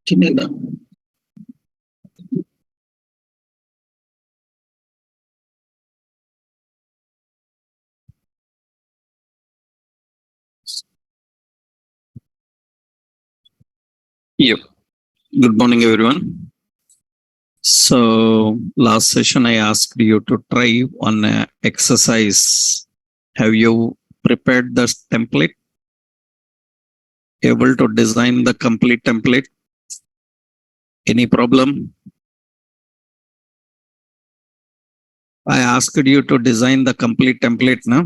చిన్నగా Yep. Good morning, everyone. So, last session I asked you to try one exercise. Have you prepared the template? Able to design the complete template? Any problem? I asked you to design the complete template, no?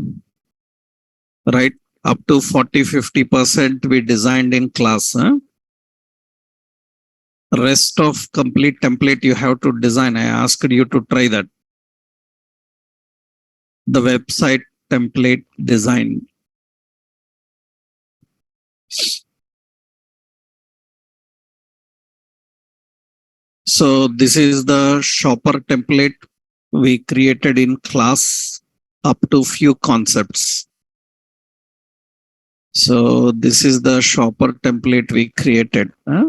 Right? Up to 40-50% we designed in class. Huh? Rest of complete template you have to design. I asked you to try that. The website template design. So this is the shopper template we created in class up to few concepts. So this is the shopper template we created. Huh?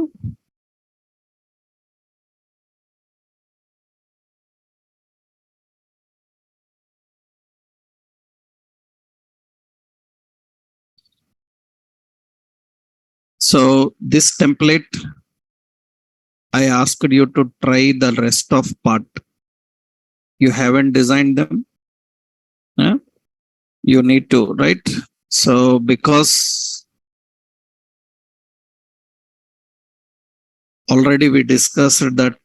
So this template, I asked you to try the rest of part. You haven't designed them. Huh? You need to, right? So because already we discussed that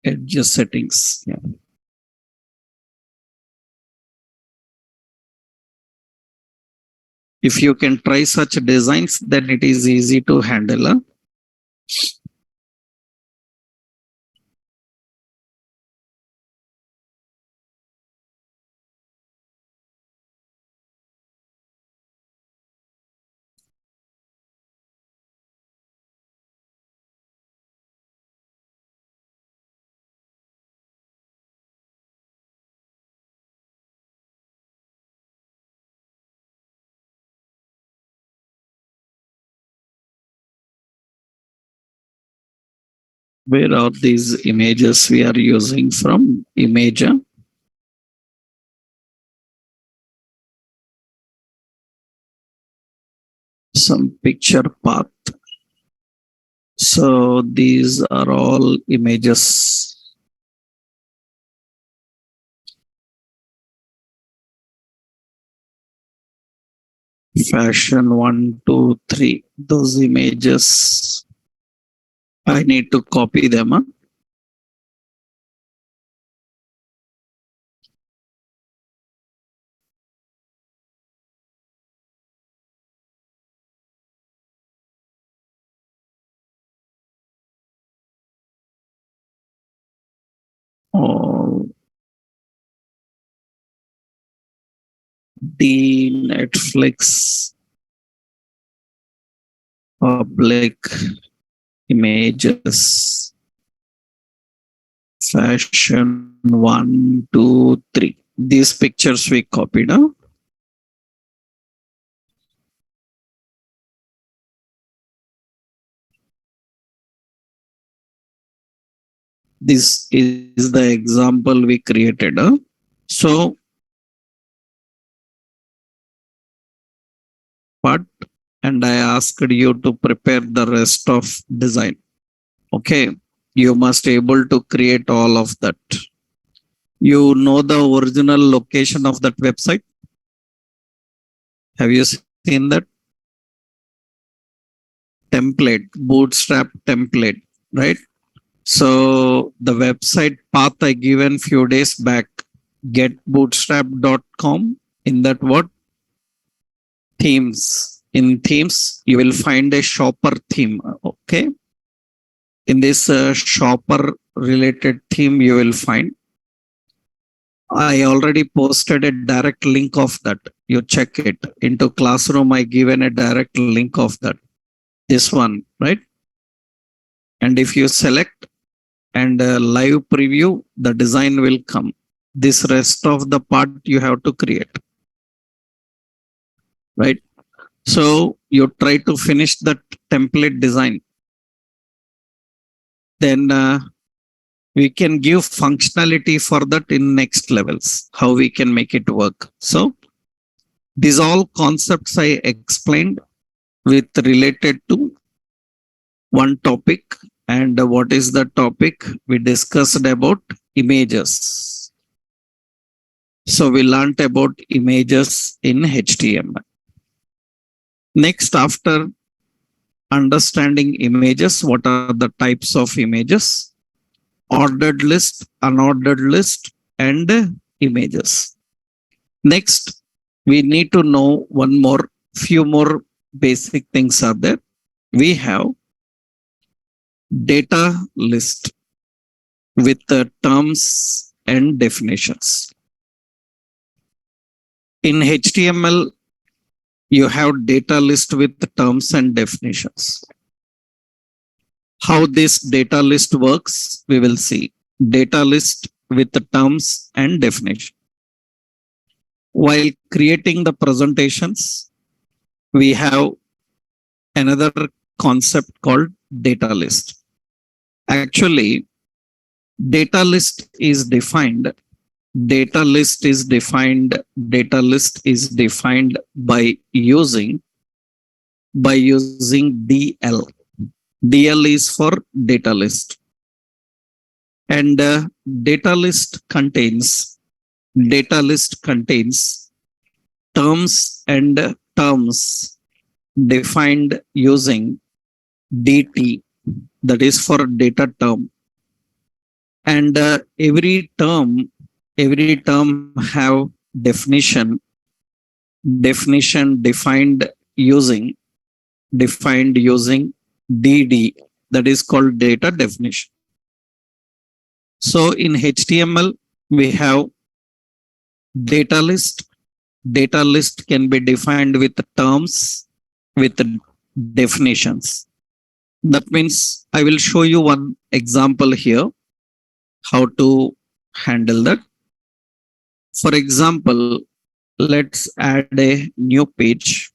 adjust settings. Yeah. If you can try such designs, then it is easy to handle. Huh? Where are these images we are using from? Image. Some picture path. So these are all images. Fashion 1, 2, 3. Those images. I need to copy them. Huh? Oh, the Netflix public images. Fashion 1, 2, 3. These pictures we copied. Huh? This is the example we created. Huh? So, but and I asked you to prepare the rest of design. Okay, you must able to create all of that. You know the original location of that website? Have you seen that? Template, bootstrap template, right? So the website path I given few days back, getbootstrap.com. In that what? Themes. In themes, you will find a shopper theme. Okay. In this shopper related theme, you will find. I already posted a direct link of that. You check it. Into Classroom, I given a direct link of that. This one, right? And if you select and live preview, the design will come. This rest of the part you have to create. right? So you try to finish that template design. Then we can give functionality for that in next levels, how we can make it work. So these all concepts I explained with related to one topic. And what is the topic? We discussed about images. So we learned about images in HTML. Next, after understanding images, what are the types of images? Ordered list, unordered list, and images. Next, we need to know few more basic things are there. We have data list with the terms and definitions. In HTML, you have data list with the terms and definitions. How this data list works, we will see. Data list with the terms and definition. While creating the presentations, we have another concept called data list. Actually, data list is defined. Data list is defined. Data list is defined by using DL. DL is for data list. And data list contains terms and terms defined using DT, that is for data term. And every term have definition defined using DD, that is called data definition. So in HTML, we have data list. Data list can be defined with terms, with definitions. That means I will show you one example here, how to handle that. For example, let's add a new page.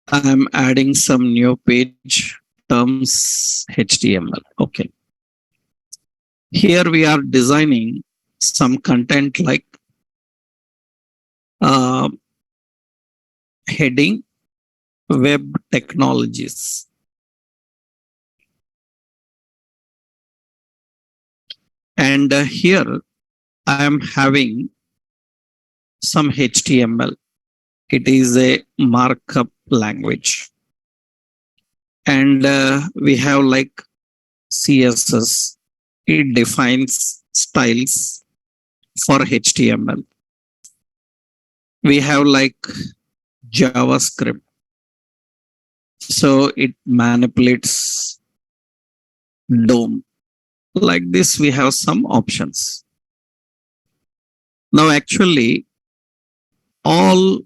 I am adding some new page, terms HTML. Okay. Here we are designing some content like heading web technologies. And here I am having some HTML. It is a markup language. And we have like CSS. It defines styles for HTML. We have like JavaScript. So it manipulates DOM. Like this, we have some options. Now, actually, all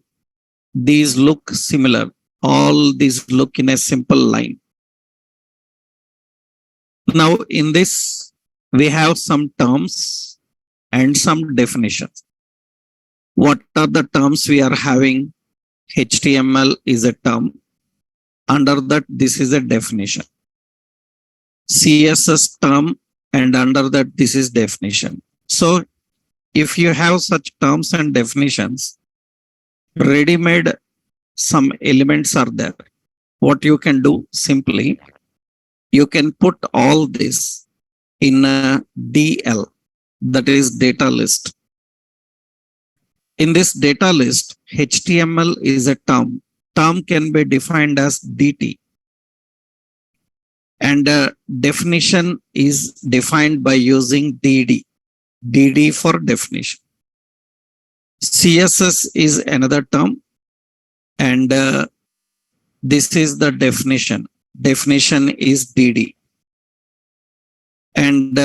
these look similar. All these look in a simple line. Now, in this, we have some terms and some definitions. What are the terms we are having? HTML is a term. Under that, this is a definition. CSS term, and under that, this is definition. So if you have such terms and definitions, ready-made some elements are there. What you can do simply, you can put all this in a DL, that is data list. In this data list, HTML is a term. Term can be defined as DT. And definition is defined by using DD. DD for definition. CSS is another term. And this is the definition. Definition is DD. And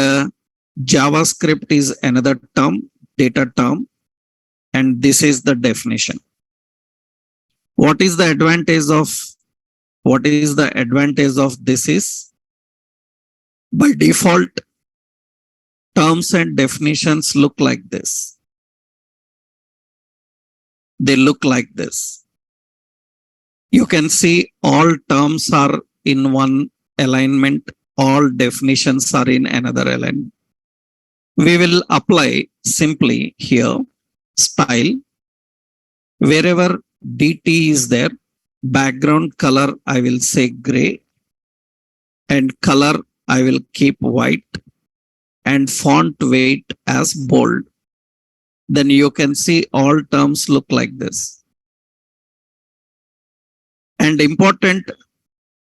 JavaScript is another term, data term. And this is the definition. What is the advantage of this is, by default, terms and definitions look like this. they look like this. You can see all terms are in one alignment, all definitions are in another alignment. We will apply simply here style. Wherever DT is there, background color I will say gray, and color I will keep white, and font weight as bold. Then you can see all terms look like this. And important,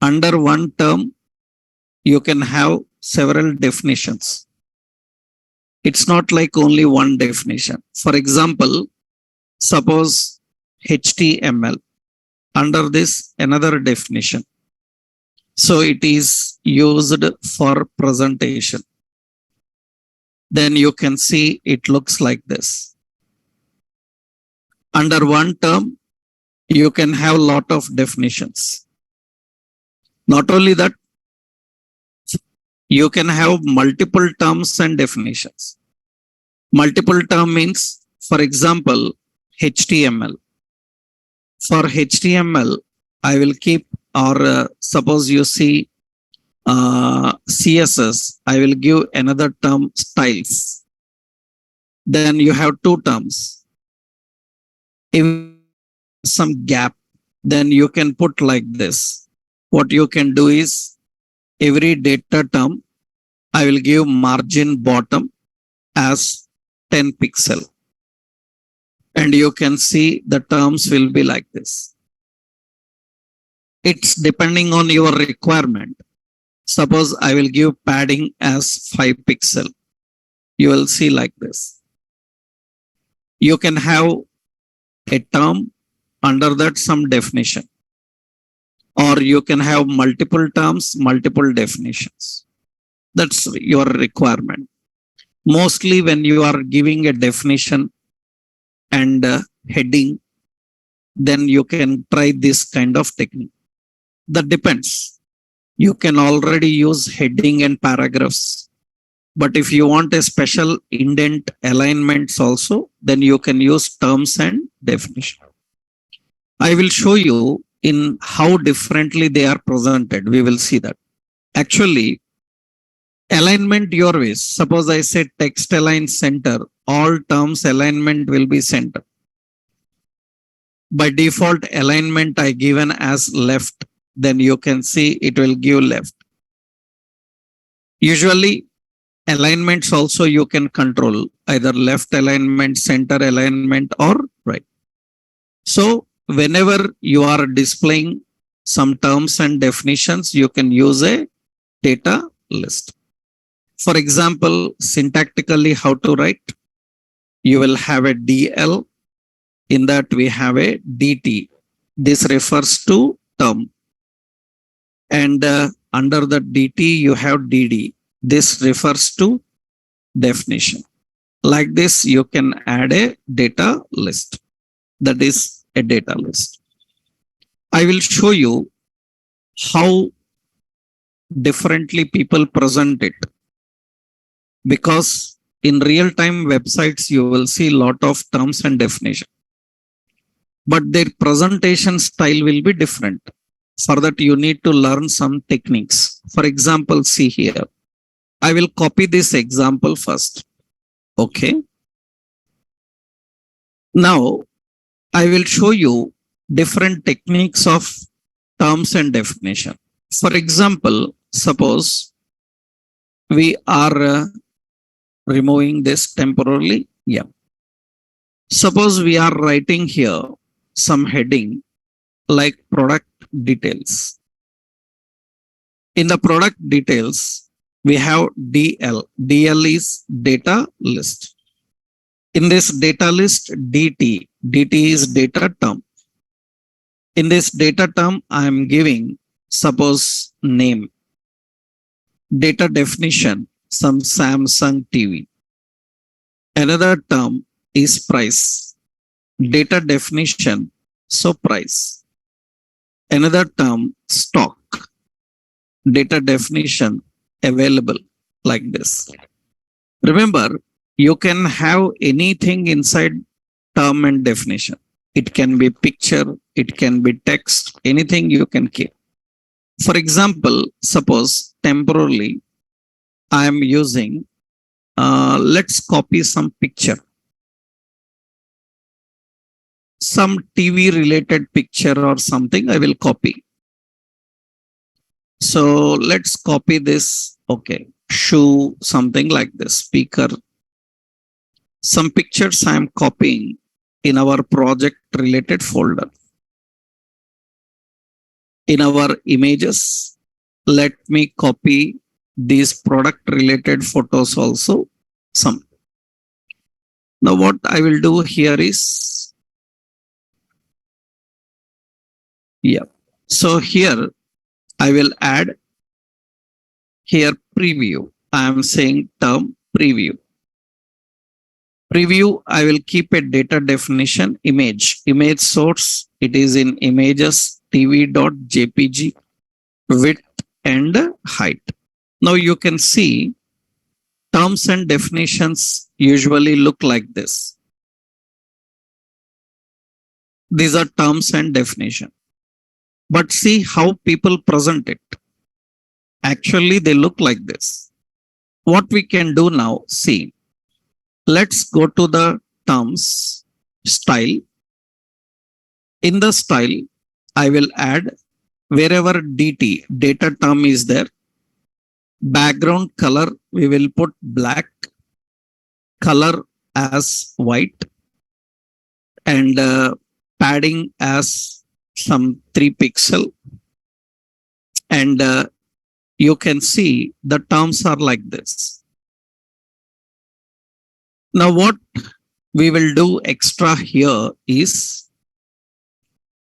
under one term, you can have several definitions. It's not like only one definition. For example, suppose HTML, under this another definition. So it is used for presentation. Then you can see it looks like this. Under one term, you can have a lot of definitions. Not only that, you can have multiple terms and definitions. Multiple term means, for example, HTML. For HTML, I will keep, or suppose you see CSS, I will give another term styles. Then you have two terms. If some gap, then you can put like this. What you can do is every data term, I will give margin bottom as 10 pixel. And you can see the terms will be like this. It's depending on your requirement. Suppose I will give padding as 5 pixel. You will see like this. You can have a term, under that some definition. Or you can have multiple terms, multiple definitions. That's your requirement. Mostly when you are giving a definition and heading, then you can try this kind of technique. That depends. You can already use heading and paragraphs. But if you want a special indent alignments also, then you can use terms and definition. I will show you in how differently they are presented. We will see that. Actually, alignment your ways. Suppose I say text align center, all terms alignment will be center. By default alignment I given as left, then you can see it will give left. Usually alignments also you can control either left alignment, center alignment, or right. So whenever you are displaying some terms and definitions, you can use a data list. For example, syntactically how to write, you will have a DL. In that we have a DT. This refers to term. And under the DT you have DD. This refers to definition. Like this you can add a data list. That is a data list. I will show you how differently people present it. Because in real-time websites, you will see a lot of terms and definition. But their presentation style will be different. For that, you need to learn some techniques. For example, see here. I will copy this example first. Okay. Now, I will show you different techniques of terms and definition. For example, suppose we are removing this temporarily. Yeah. Suppose we are writing here some heading like product details. In the product details, we have DL. DL is data list. In this data list, DT. DT is data term. In this data term, I am giving, suppose, name. Data definition, some Samsung TV. Another term is price. Data definition, so price. Another term, stock. Data definition, available, like this. Remember, you can have anything inside term and definition. It can be picture, it can be text, anything you can keep. For example, suppose temporarily I am using, let's copy some picture, some TV related picture or something I will copy. So let's copy this. Okay. Shoe, something like this, speaker. Some pictures I am copying in our project related folder. In our images, let me copy these product related photos also. Some. Now what I will do here is, yeah. So here I will add here preview. I am saying term preview. Preview, I will keep a data definition image. Image source, it is in images tv.jpg, width and height. Now you can see terms and definitions usually look like this. These are terms and definition. But see how people present it. Actually, they look like this. What we can do now, see, let's go to the terms style. In the style, I will add wherever DT, data term is there. Background color, we will put black, color as white, and padding as some 3 pixel. And you can see the terms are like this. Now what we will do extra here is,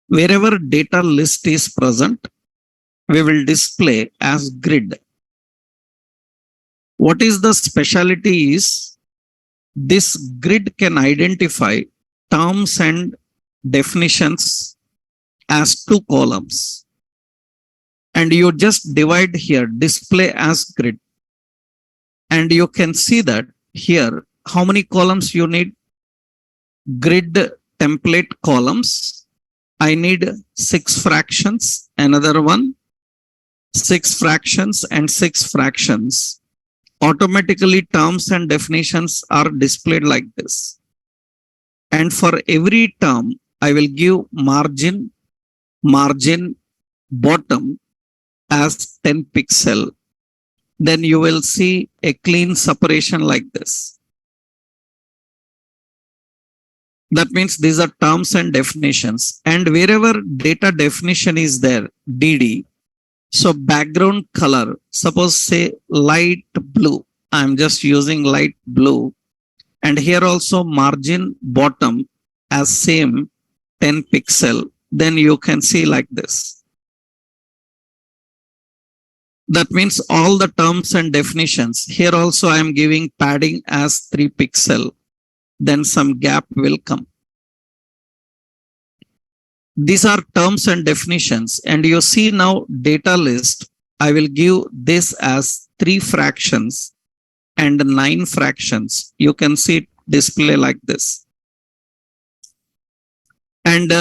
wherever data list is present, we will display as grid. What is the specialty is, this grid can identify terms and definitions as 2 columns. And you just divide here, display as grid. And you can see that here, how many columns you need? Grid template columns. I need 6 fractions, another one, 6 fractions and 6 fractions. Automatically terms and definitions are displayed like this. And for every term, I will give margin bottom as 10 pixel. Then you will see a clean separation like this. That means these are terms and definitions. And wherever data definition is there, DD, so background color, suppose say light blue. I'm just using light blue. And here also margin bottom as same 10 pixel. Then you can see like this. That means all the terms and definitions. Here also I am giving padding as 3 pixel. Then some gap will come. These are terms and definitions. And you see now data list, I will give this as 3 fractions and 9 fractions. You can see it display like this. And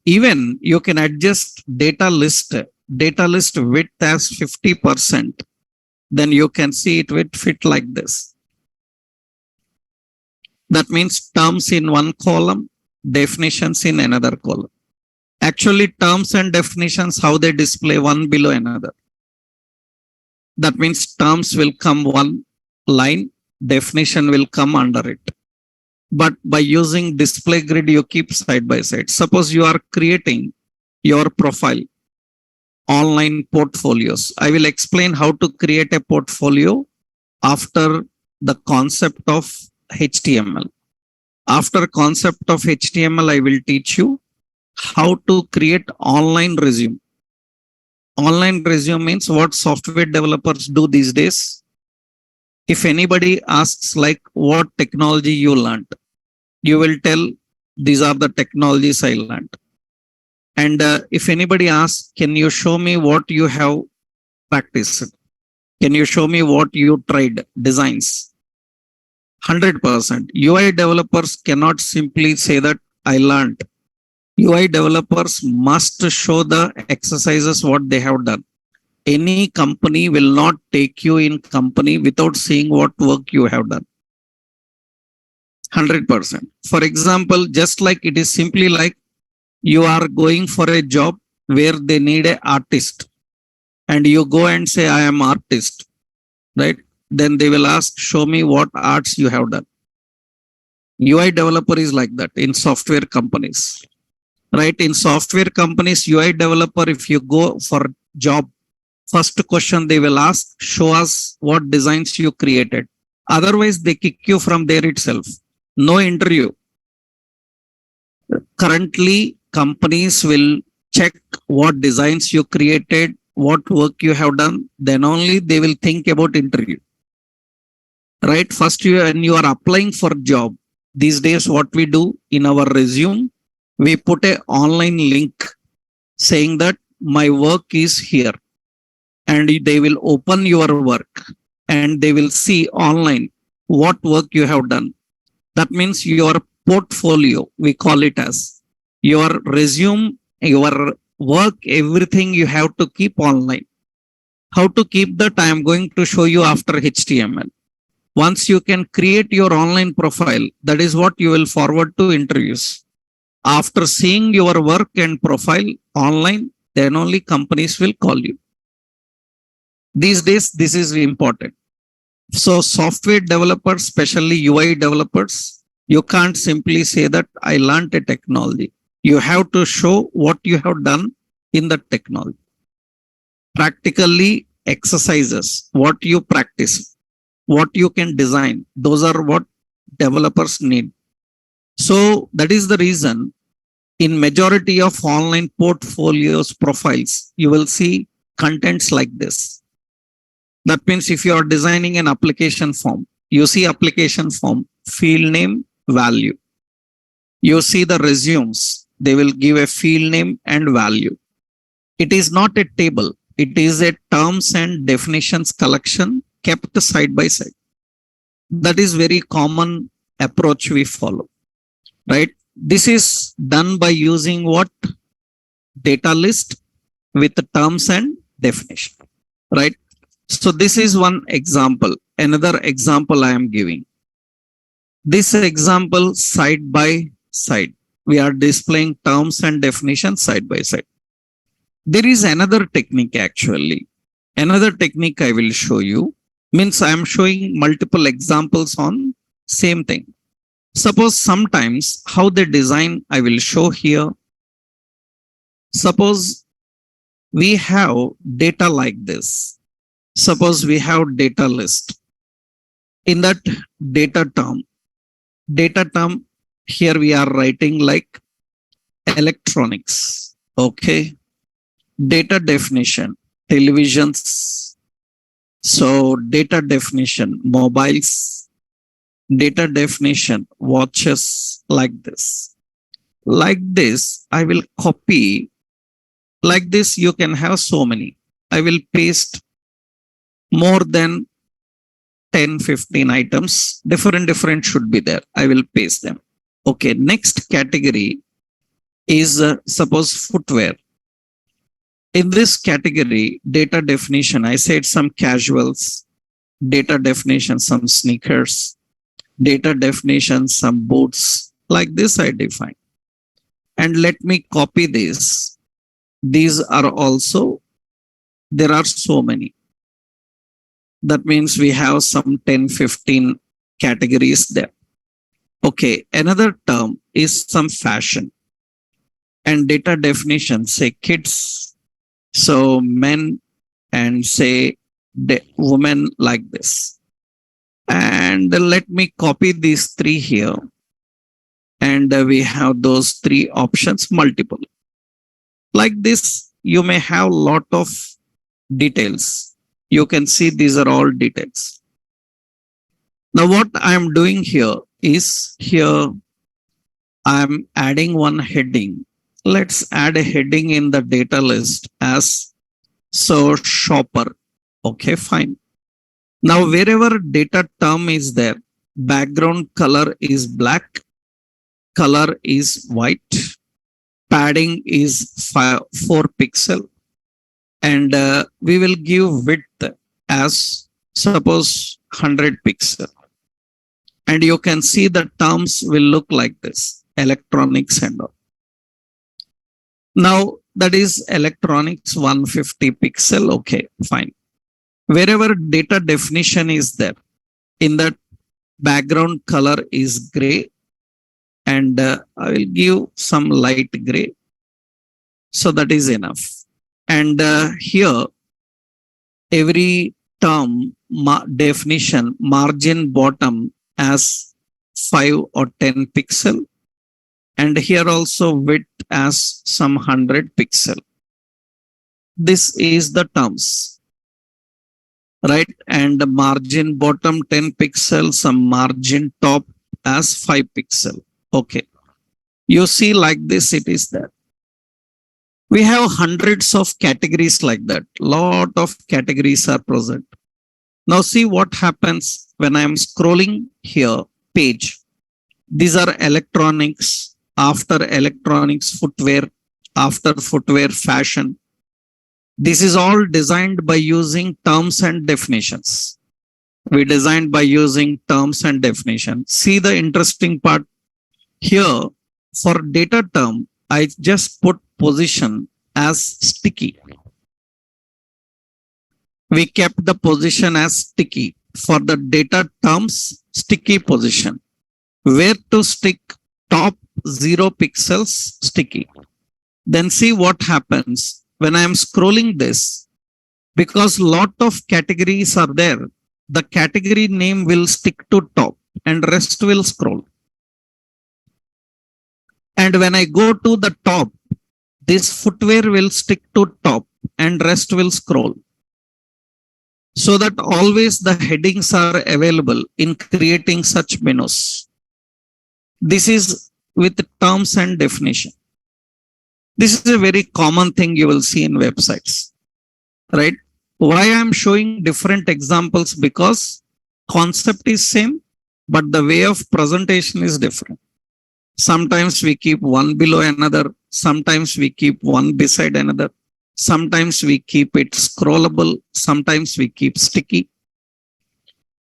even you can adjust data list width as 50%. Then you can see it will fit like this. That means terms in one column, definitions in another column. Actually, terms and definitions, how they display one below another. That means terms will come one line, definition will come under it. But by using display grid, you keep side by side. Suppose you are creating your profile, online portfolios. I will explain how to create a portfolio after the concept of HTML. After concept of HTML, I will teach you how to create online resume. Online resume means what software developers do these days. If anybody asks like what technology you learned, you will tell these are the technologies I learned. And if anybody asks, can you show me what you have practiced? Can you show me what you tried? Designs. 100%. UI developers cannot simply say that I learned. UI developers must show the exercises what they have done. Any company will not take you in company without seeing what work you have done. 100%. For example, just like it is simply like you are going for a job where they need an artist and you go and say, I am artist, right? Then they will ask, show me what arts you have done. UI developer is like that in software companies, right? In software companies, UI developer, if you go for job, first question they will ask, show us what designs you created. Otherwise, they kick you from there itself. No interview. Currently, companies will check what designs you created, what work you have done. Then only they will think about interview. Right? First, when you are applying for job, these days what we do in our resume, we put a online link saying that my work is here, and they will open your work and they will see online what work you have done. That means your portfolio, we call it as your resume, your work, everything you have to keep online. How to keep that? I am going to show you after HTML. Once you can create your online profile, that is what you will forward to interviews. After seeing your work and profile online, then only companies will call you. These days, this is important. So software developers, especially UI developers, you can't simply say that I learned a technology. You have to show what you have done in the technology. Practically exercises, what you practice, what you can design. Those are what developers need. So that is the reason in majority of online portfolios profiles, you will see contents like this. That means if you are designing an application form, you see application form, field name, value. You see the resumes, they will give a field name and value. It is not a table. It is a terms and definitions collection kept side by side. That is very common approach we follow, right? This is done by using what? Data list with the terms and definition, right? So this is one example. Another example I am giving. This example side by side. We are displaying terms and definitions side by side. There is another technique actually. Another technique I will show you. Means I am showing multiple examples on same thing. Suppose sometimes how they design, I will show here. Suppose we have data like this. Suppose we have data list. In that data term, here we are writing like electronics. Okay. Data definition, televisions. So data definition, mobiles. Data definition, watches, like this. Like this, I will copy. Like this, you can have so many. I will paste more than 10, 15 items. Different should be there. I will paste them. Okay, next category is suppose footwear. In this category, data definition, I said some casuals, data definition, some sneakers, data definition, some boots. Like this I define. And let me copy this. These are also, there are so many. That means we have some 10, 15 categories there. Okay, another term is some fashion. And data definition, say kids, so men, and say women, like this. And let me copy these three here. And we have those three options, multiple. Like this, you may have a lot of details. You can see these are all details. Now what I am doing here is, here I am adding one heading. Let's add a heading in the data list as so shopper. Okay, fine. Now wherever data term is there, background color is black, color is white, padding is 4 pixel, and we will give width as suppose 100 pixel. And you can see the terms will look like this, electronics and all. Now that is electronics 150 pixel. Okay, fine. Wherever data definition is there, in that background color is gray, and I will give some light gray. So that is enough. And here, every term definition margin bottom as 5 or 10 pixel. And here also width as some 100 pixel. This is the terms, right? And the margin bottom 10 pixel, some margin top as 5 pixel. Okay. You see like this, it is there. We have hundreds of categories like that. Lot of categories are present. Now see what happens when I am scrolling here, page. These are electronics, after electronics, footwear, after footwear, fashion. This is all designed by using terms and definitions. We designed by using terms and definition. See the interesting part here. For data term, I just put position as sticky. We kept the position as sticky. For the data terms, sticky position. Where to stick? Top 0 pixels sticky. Then see what happens when I am scrolling this. Because lot of categories are there, the category name will stick to top and rest will scroll. And when I go to the top, this footwear will stick to top and rest will scroll. So that always the headings are available in creating such menus. This is with terms and definition. This is a very common thing you will see in websites, right? Why I am showing different examples? Because concept is same, but the way of presentation is different. Sometimes we keep one below another. Sometimes we keep one beside another. Sometimes we keep it scrollable. Sometimes we keep sticky.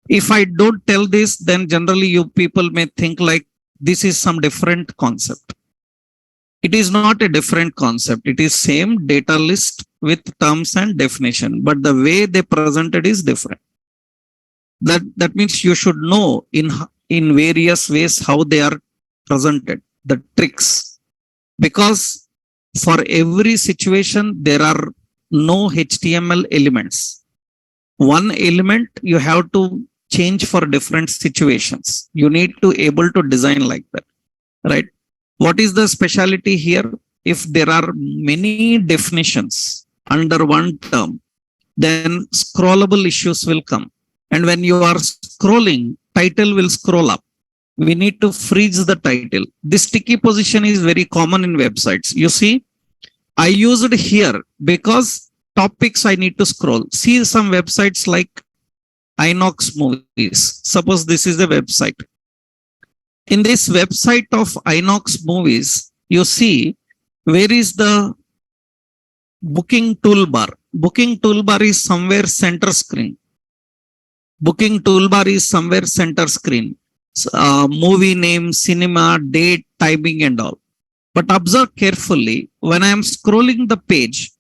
If I don't tell this, then generally you people may think like this is some different concept. It is not a different concept. It is same data list with terms and definition, but the way they presented is different. That means you should know in various ways how they are presented, the tricks. Because for every situation, there are no HTML elements. One element you have to change for different situations. You need to able to design like that, right? What is the specialty here? If there are many definitions under one term, then scrollable issues will come. And when you are scrolling, title will scroll up. We need to freeze the title. This sticky position is very common in websites. You see, I used it here because topics I need to scroll. See some websites like Inox Movies. Suppose this is a website. In this website of Inox Movies, you see where is the booking toolbar. Booking toolbar is somewhere center screen. Booking toolbar is somewhere center screen. Movie name, cinema, date, timing and all. But observe carefully, when I am scrolling the page,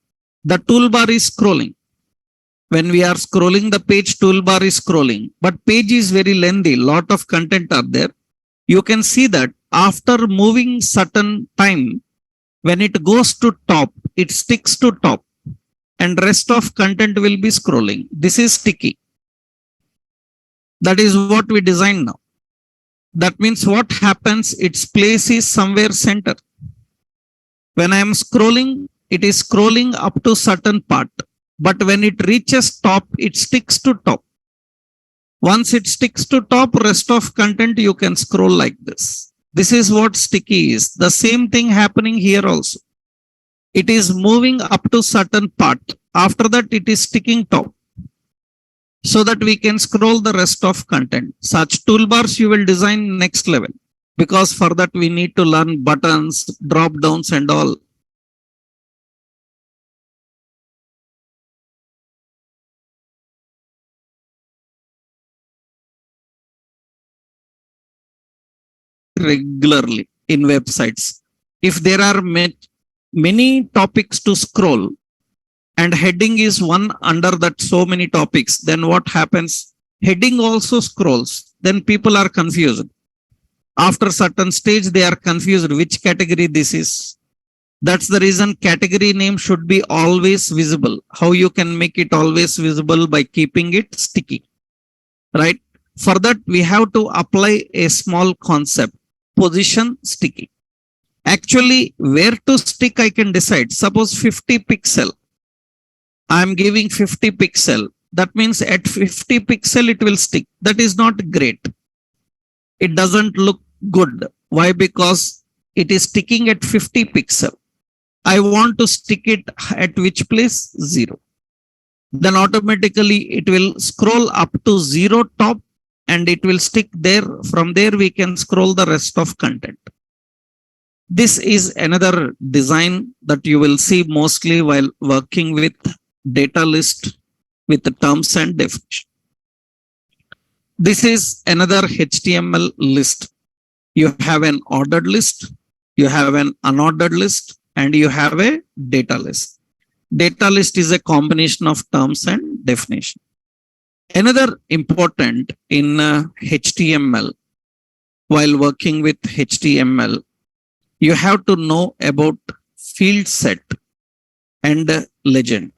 the toolbar is scrolling. When we are scrolling the page, toolbar is scrolling. But page is very lengthy, lot of content are there. You can see that after moving certain time, when it goes to top, it sticks to top and rest of content will be scrolling. This is sticky. That is what we design now. That means what happens, its place is somewhere center. When I am scrolling, it is scrolling up to certain part. But when it reaches top, it sticks to top. Once it sticks to top, rest of content you can scroll like this. This is what sticky is. The same thing happening here also. It is moving up to certain part. After that, it is sticking top. So that we can scroll the rest of content. Such toolbars you will design next level. because for that we need to learn buttons, drop downs and all. Regularly in websites. If there are many topics to scroll and heading is one under that so many topics, then what happens? Heading also scrolls. Then people are confused. After certain stage, they are confused which category this is. That's the reason category name should be always visible. How you can make it always visible? By keeping it sticky, right? For that, we have to apply a small concept, position sticky. Actually, where to stick, I can decide. Suppose 50 pixel. I'm giving 50 pixel. That means at 50 pixel, it will stick. That is not great. It doesn't look good. Why? Because it is sticking at 50 pixel. I want to stick it at which place? 0. Then automatically it will scroll up to 0 top and it will stick there. From there, we can scroll the rest of content. This is another design that you will see mostly while working with data list with the terms and definition. This is another HTML list. You have an ordered list, you have an unordered list, and you have a data list. Data list is a combination of terms and definition. Another important in HTML, while working with HTML, you have to know about field set and legend.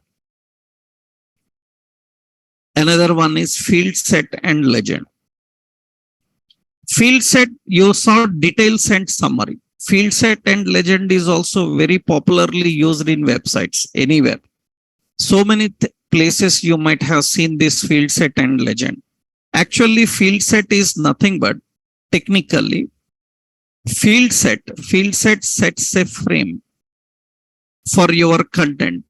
Another one is field set and legend. Field set, you saw details and summary. Field set and legend is also very popularly used in websites anywhere. So many places you might have seen this field set and legend. Actually, field set is nothing but technically field set sets a frame for your content,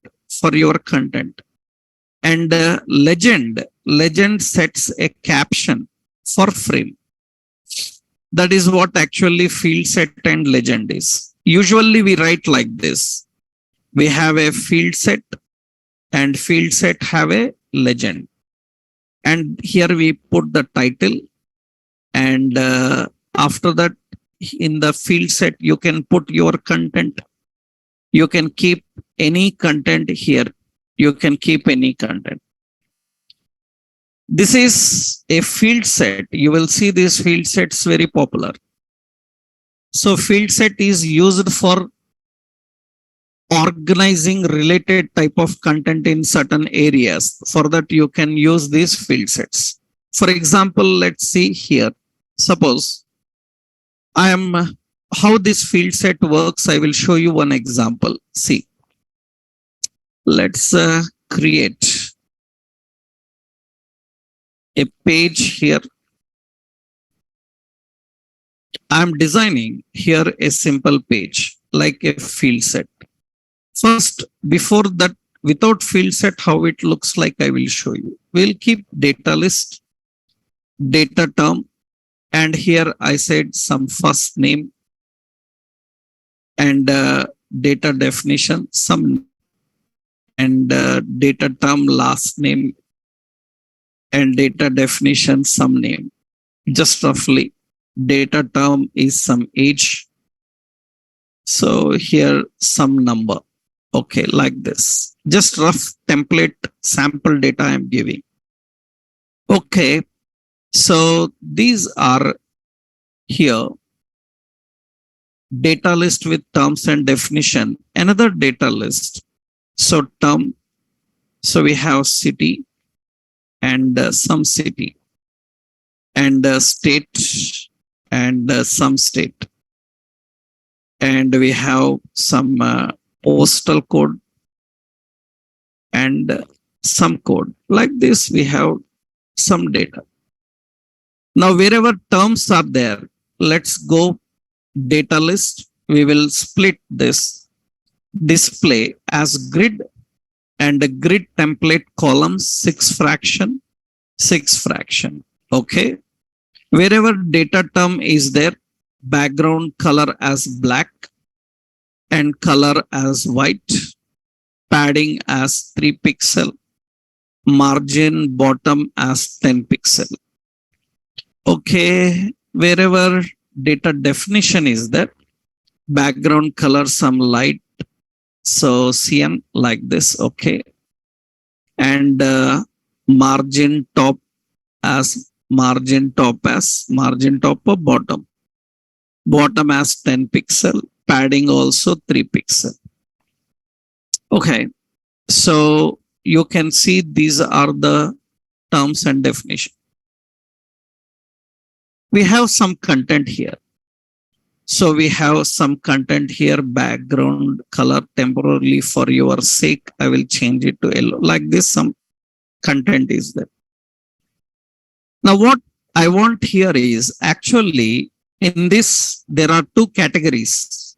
and legend sets a caption for frame. That is what actually field set and legend is. Usually we write like this. We have a field set and field set have a legend. And here we put the title, and after that in the field set you can put your content. You can keep any content here. You can keep any content. This is a field set. You will see these field sets very popular. So field set is used for organizing related type of content in certain areas. For that, you can use these field sets. For example, let's see here. Suppose how this field set works. I will show you one example. See, let's create a page here. I'm designing here a simple page like a field set. First, before that, without field set, how it looks like, I will show you. We'll keep data list, data term, and here I said some first name and data definition, some, and data term last name, and data definition some name. Just roughly, data term is some age. So here some number. Okay, like this. Just rough template sample data I'm giving. Okay, so these are here data list with terms and definition. Another data list. So term. So we have city and some city, and state and some state, and we have some postal code and some code. Like this, we have some data. Now, wherever terms are there, let's go data list. We will split this display as grid, and the grid template columns 6 fraction. Okay. Wherever data term is there, background color as black and color as white, padding as 3 pixel, margin bottom as 10 pixel. Okay, wherever data definition is there, background color some light, so cyan like this, okay, and margin top as margin top or bottom as 10 pixel, padding also 3 pixel. Okay, so you can see these are the terms and definition. We have some content here. So we have some content here, background color temporarily for your sake. I will change it to yellow. Like this, some content is there. Now what I want here is actually in this, there are two categories.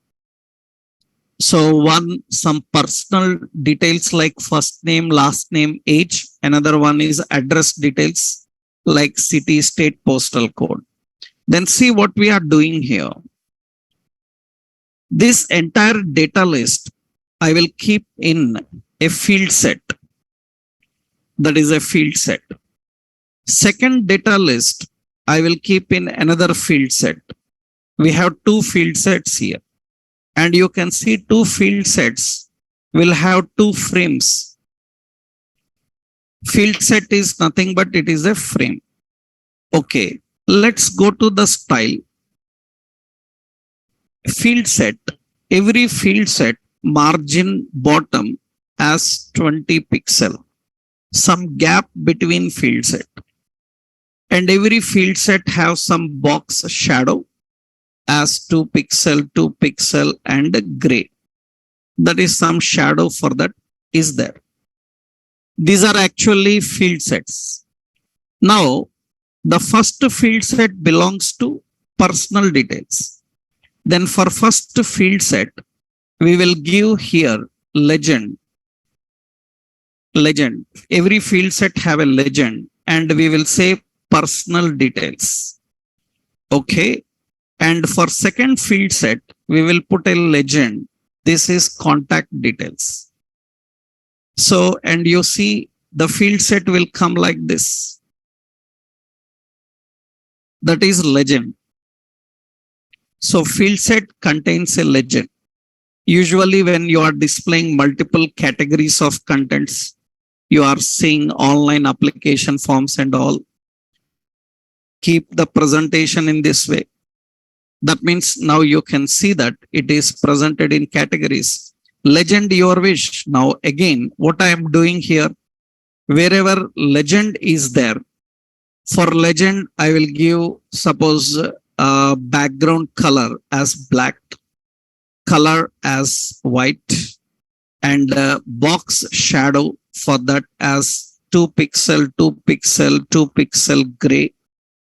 So one, some personal details like first name, last name, age. Another one is address details like city, state, postal code. Then see what we are doing here. This entire data list, I will keep in a field set. That is a field set. Second data list, I will keep in another field set. We have two field sets here. And you can see two field sets will have two frames. Field set is nothing but it is a frame. Okay, let's go to the style. Field set, every field set margin bottom as 20 pixel, some gap between field set, and every field set have some box shadow as 2 pixel and gray. That is some shadow for that is there. These are actually field sets. Now the first field set belongs to personal details. Then for first field set, we will give here legend. Legend. Every field set have a legend and we will say personal details. Okay. And for second field set, we will put a legend. This is contact details. So, and you see the field set will come like this. That is legend. So field set contains a legend. Usually when you are displaying multiple categories of contents, you are seeing online application forms and all. Keep the presentation in this way. That means now you can see that it is presented in categories. Legend your wish. Now again, what I am doing here, wherever legend is there, for legend, I will give suppose background color as black, color as white, and box shadow for that as 2 pixel gray.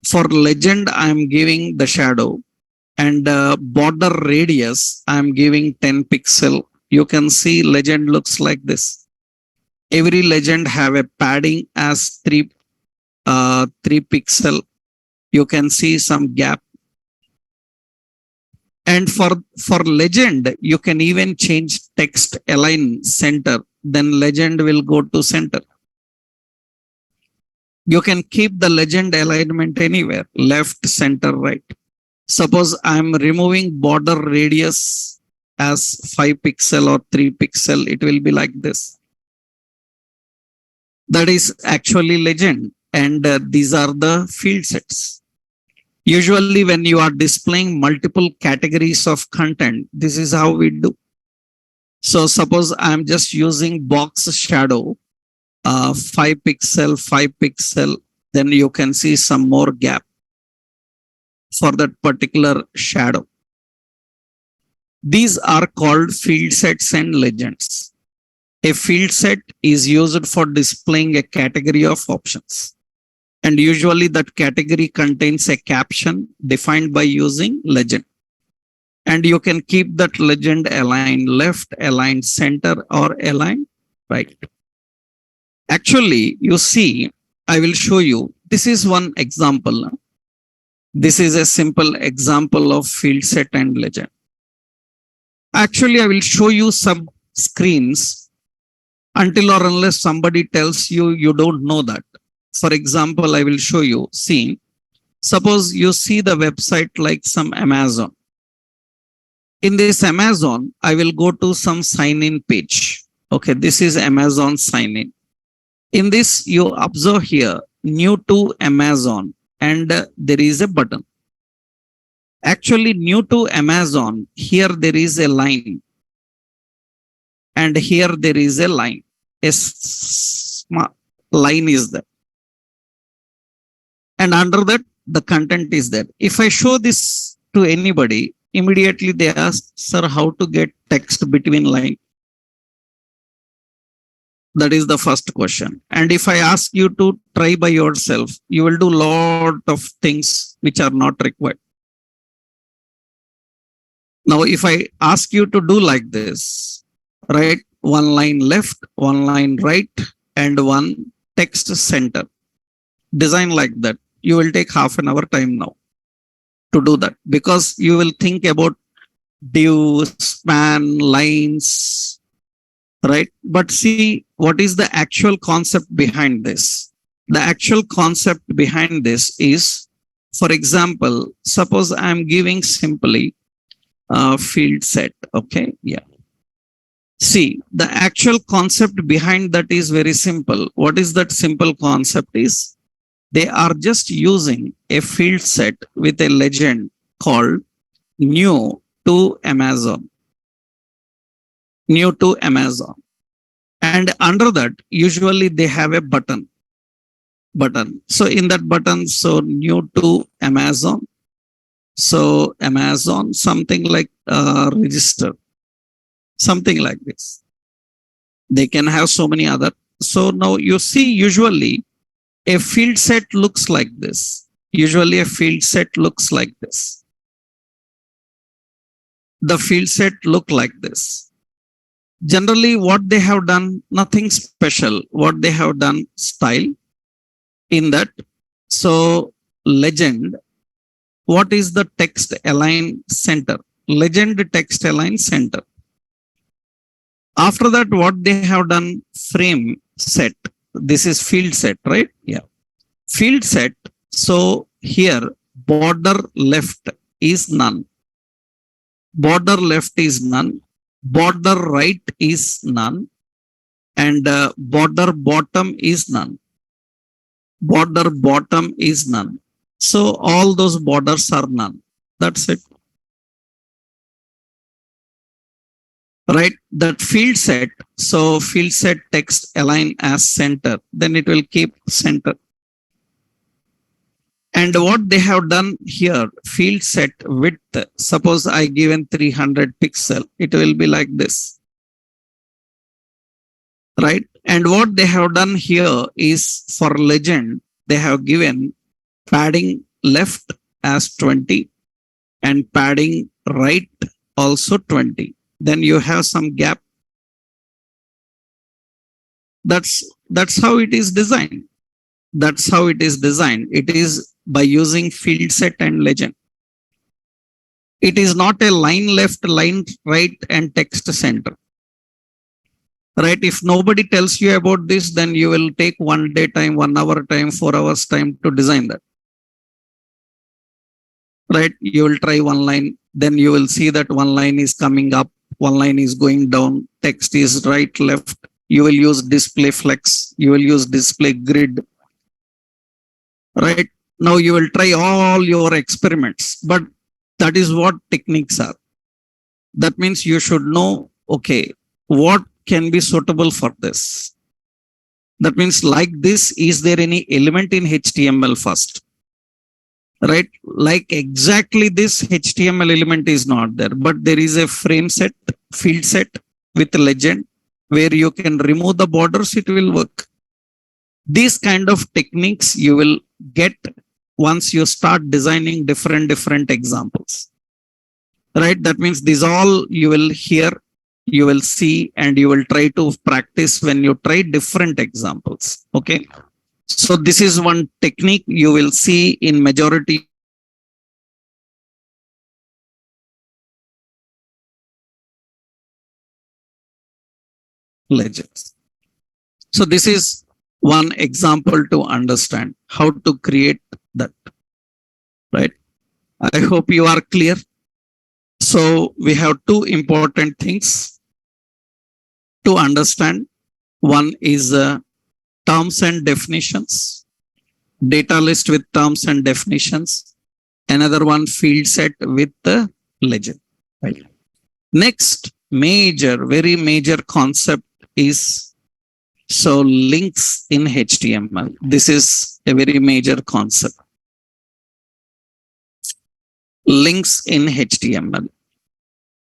For legend, I am giving the shadow, and border radius, I am giving 10 pixel. You can see legend looks like this. Every legend have a padding as 3 pixel. You can see some gap. And for legend, you can even change text align center. Then legend will go to center. You can keep the legend alignment anywhere, left, center, right. Suppose I'm removing border radius as 5 pixel or 3 pixel, it will be like this. That is actually legend. And these are the field sets. Usually when you are displaying multiple categories of content, this is how we do. So suppose I'm just using box shadow, 5 pixel, then you can see some more gap for that particular shadow. These are called field sets and legends. A field set is used for displaying a category of options. And usually that category contains a caption defined by using legend. And you can keep that legend aligned left, aligned center, or aligned right. Actually, you see, I will show you. This is one example. This is a simple example of field set and legend. Actually, I will show you some screens until or unless somebody tells you you don't know that. For example, I will show you. See, suppose you see the website like some Amazon. In this Amazon, I will go to some sign in page. Okay, this is Amazon sign in. In this, you observe here new to Amazon and there is a button. Actually, new to Amazon, here there is a line and here there is a line. A line is there. And under that, the content is there. If I show this to anybody, immediately they ask, sir, how to get text between line? That is the first question. And if I ask you to try by yourself, you will do lot of things which are not required. Now, if I ask you to do like this, right? One line left, one line right, and one text center. Design like that. You will take half an hour time now to do that because you will think about div, span, lines, right? But see, what is the actual concept behind this? The actual concept behind this is, for example, suppose I'm giving simply field set. Okay, yeah. See, the actual concept behind that is very simple. What is that simple concept is? They are just using a field set with a legend called new to Amazon. New to Amazon. And under that, usually they have a button. So in that button, so new to Amazon. So Amazon, something like register. Something like this. They can have so many other. So now you see, usually a field set looks like this. Usually a field set looks like this. The field set look like this. Generally, what they have done, nothing special. What they have done, style in that. So legend, what is the text align center? Legend text align center. After that, what they have done, frame set. This is field set, right? Yeah. Field set. So here, border left is none. Border left is none. Border right is none. And border bottom is none. Border bottom is none. So all those borders are none. That's it. Right, that field set. So field set text align as center, then it will keep center. And what they have done here, field set width, suppose I given 300 pixel, it will be like this. Right, and what they have done here is for legend, they have given padding left as 20 and padding right also 20. Then you have some gap. That's how it is designed. That's how it is designed. It is by using field set and legend. It is not a line left, line right, and text center. Right? If nobody tells you about this, then you will take 1 day time, 1 hour time, 4 hours time to design that. Right? You will try one line, then you will see that one line is coming up. One line is going down, text is right, left. You will use display flex. You will use display grid. Right? Now you will try all your experiments, but that is what techniques are. That means you should know, okay, what can be suitable for this? That means like this, is there any element in HTML first? Right, like exactly this HTML element is not there, but there is a frame set, field set with legend where you can remove the borders, it will work. These kind of techniques you will get once you start designing different examples. Right, that means these all you will hear, you will see, and you will try to practice when you try different examples. Okay. So this is one technique you will see in majority legends. So this is one example to understand how to create that, right? I hope you are clear. So we have two important things to understand. One is terms and definitions, data list with terms and definitions. Another one, field set with the legend. Right. Next major, very major concept is so links in HTML. This is a very major concept. Links in HTML.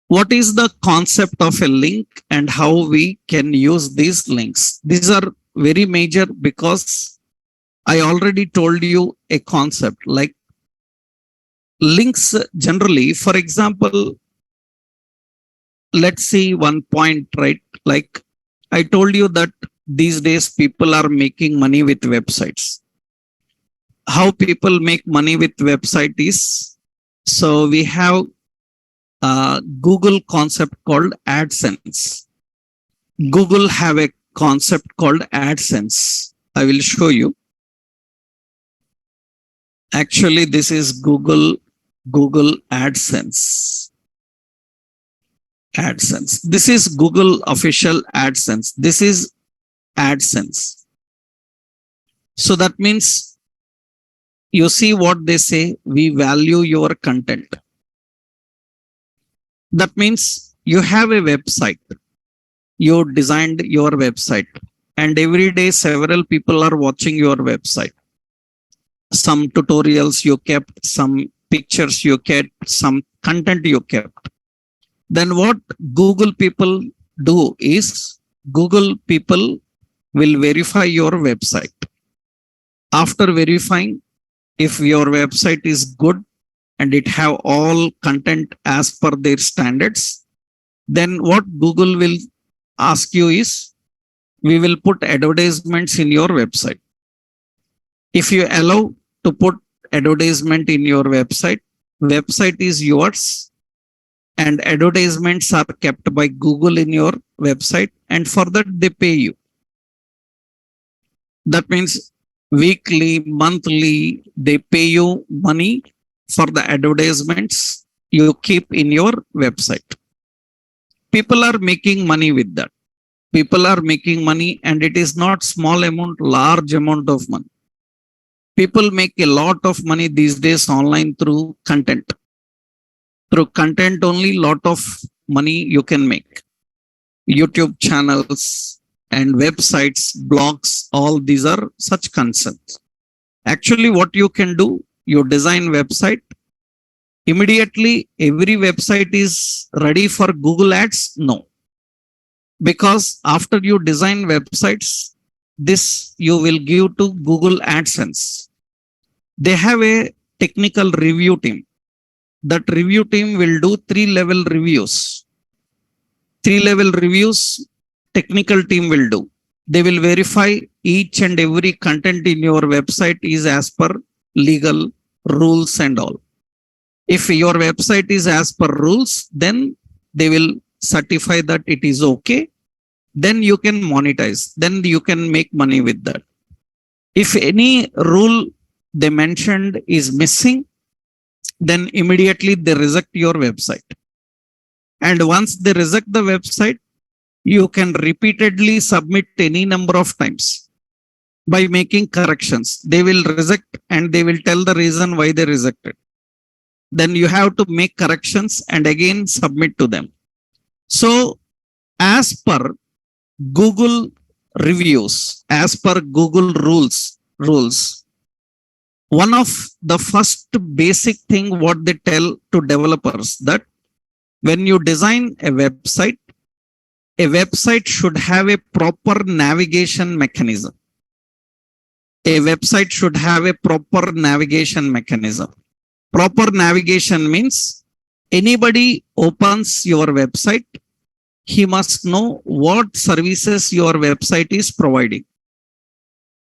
What is the concept of a link and how we can use these links? These are very major because I already told you a concept like links generally. For example, let's see one point, right? Like I told you that these days people are making money with websites. How people make money with website is, so we have a Google concept called AdSense. Google have a concept called AdSense. I will show you. Actually, this is Google AdSense. AdSense. This is Google official AdSense. This is AdSense. So that means you see what they say, we value your content. That means you have a website. You designed your website and every day several people are watching your website. Some tutorials you kept, some pictures you kept, some content you kept. Then what Google people do is Google people will verify your website. After verifying, if your website is good and it have all content as per their standards, then what Google will ask you is, we will put advertisements in your website. If you allow to put advertisement in your website, website is yours and advertisements are kept by Google in your website and for that they pay you. That means weekly, monthly, they pay you money for the advertisements you keep in your website. People are making money with that. People are making money and it is not small amount, large amount of money. People make a lot of money these days online through content. Through content only, lot of money you can make. YouTube channels and websites, blogs, all these are such concepts. Actually, what you can do, you design website. Immediately, every website is ready for Google Ads? No. Because after you design websites, this you will give to Google AdSense. They have a technical review team. That review team will do 3-level reviews. 3-level reviews, technical team will do. They will verify each and every content in your website is as per legal rules and all. If your website is as per rules, then they will certify that it is okay. Then you can monetize. Then you can make money with that. If any rule they mentioned is missing, then immediately they reject your website. And once they reject the website, you can repeatedly submit any number of times by making corrections. They will reject and they will tell the reason why they rejected. Then you have to make corrections and again submit to them. So as per Google reviews, as per Google rules, one of the first basic thing what they tell to developers that when you design a website should have a proper navigation mechanism. A website should have a proper navigation mechanism. Proper navigation means anybody opens your website, he must know what services your website is providing.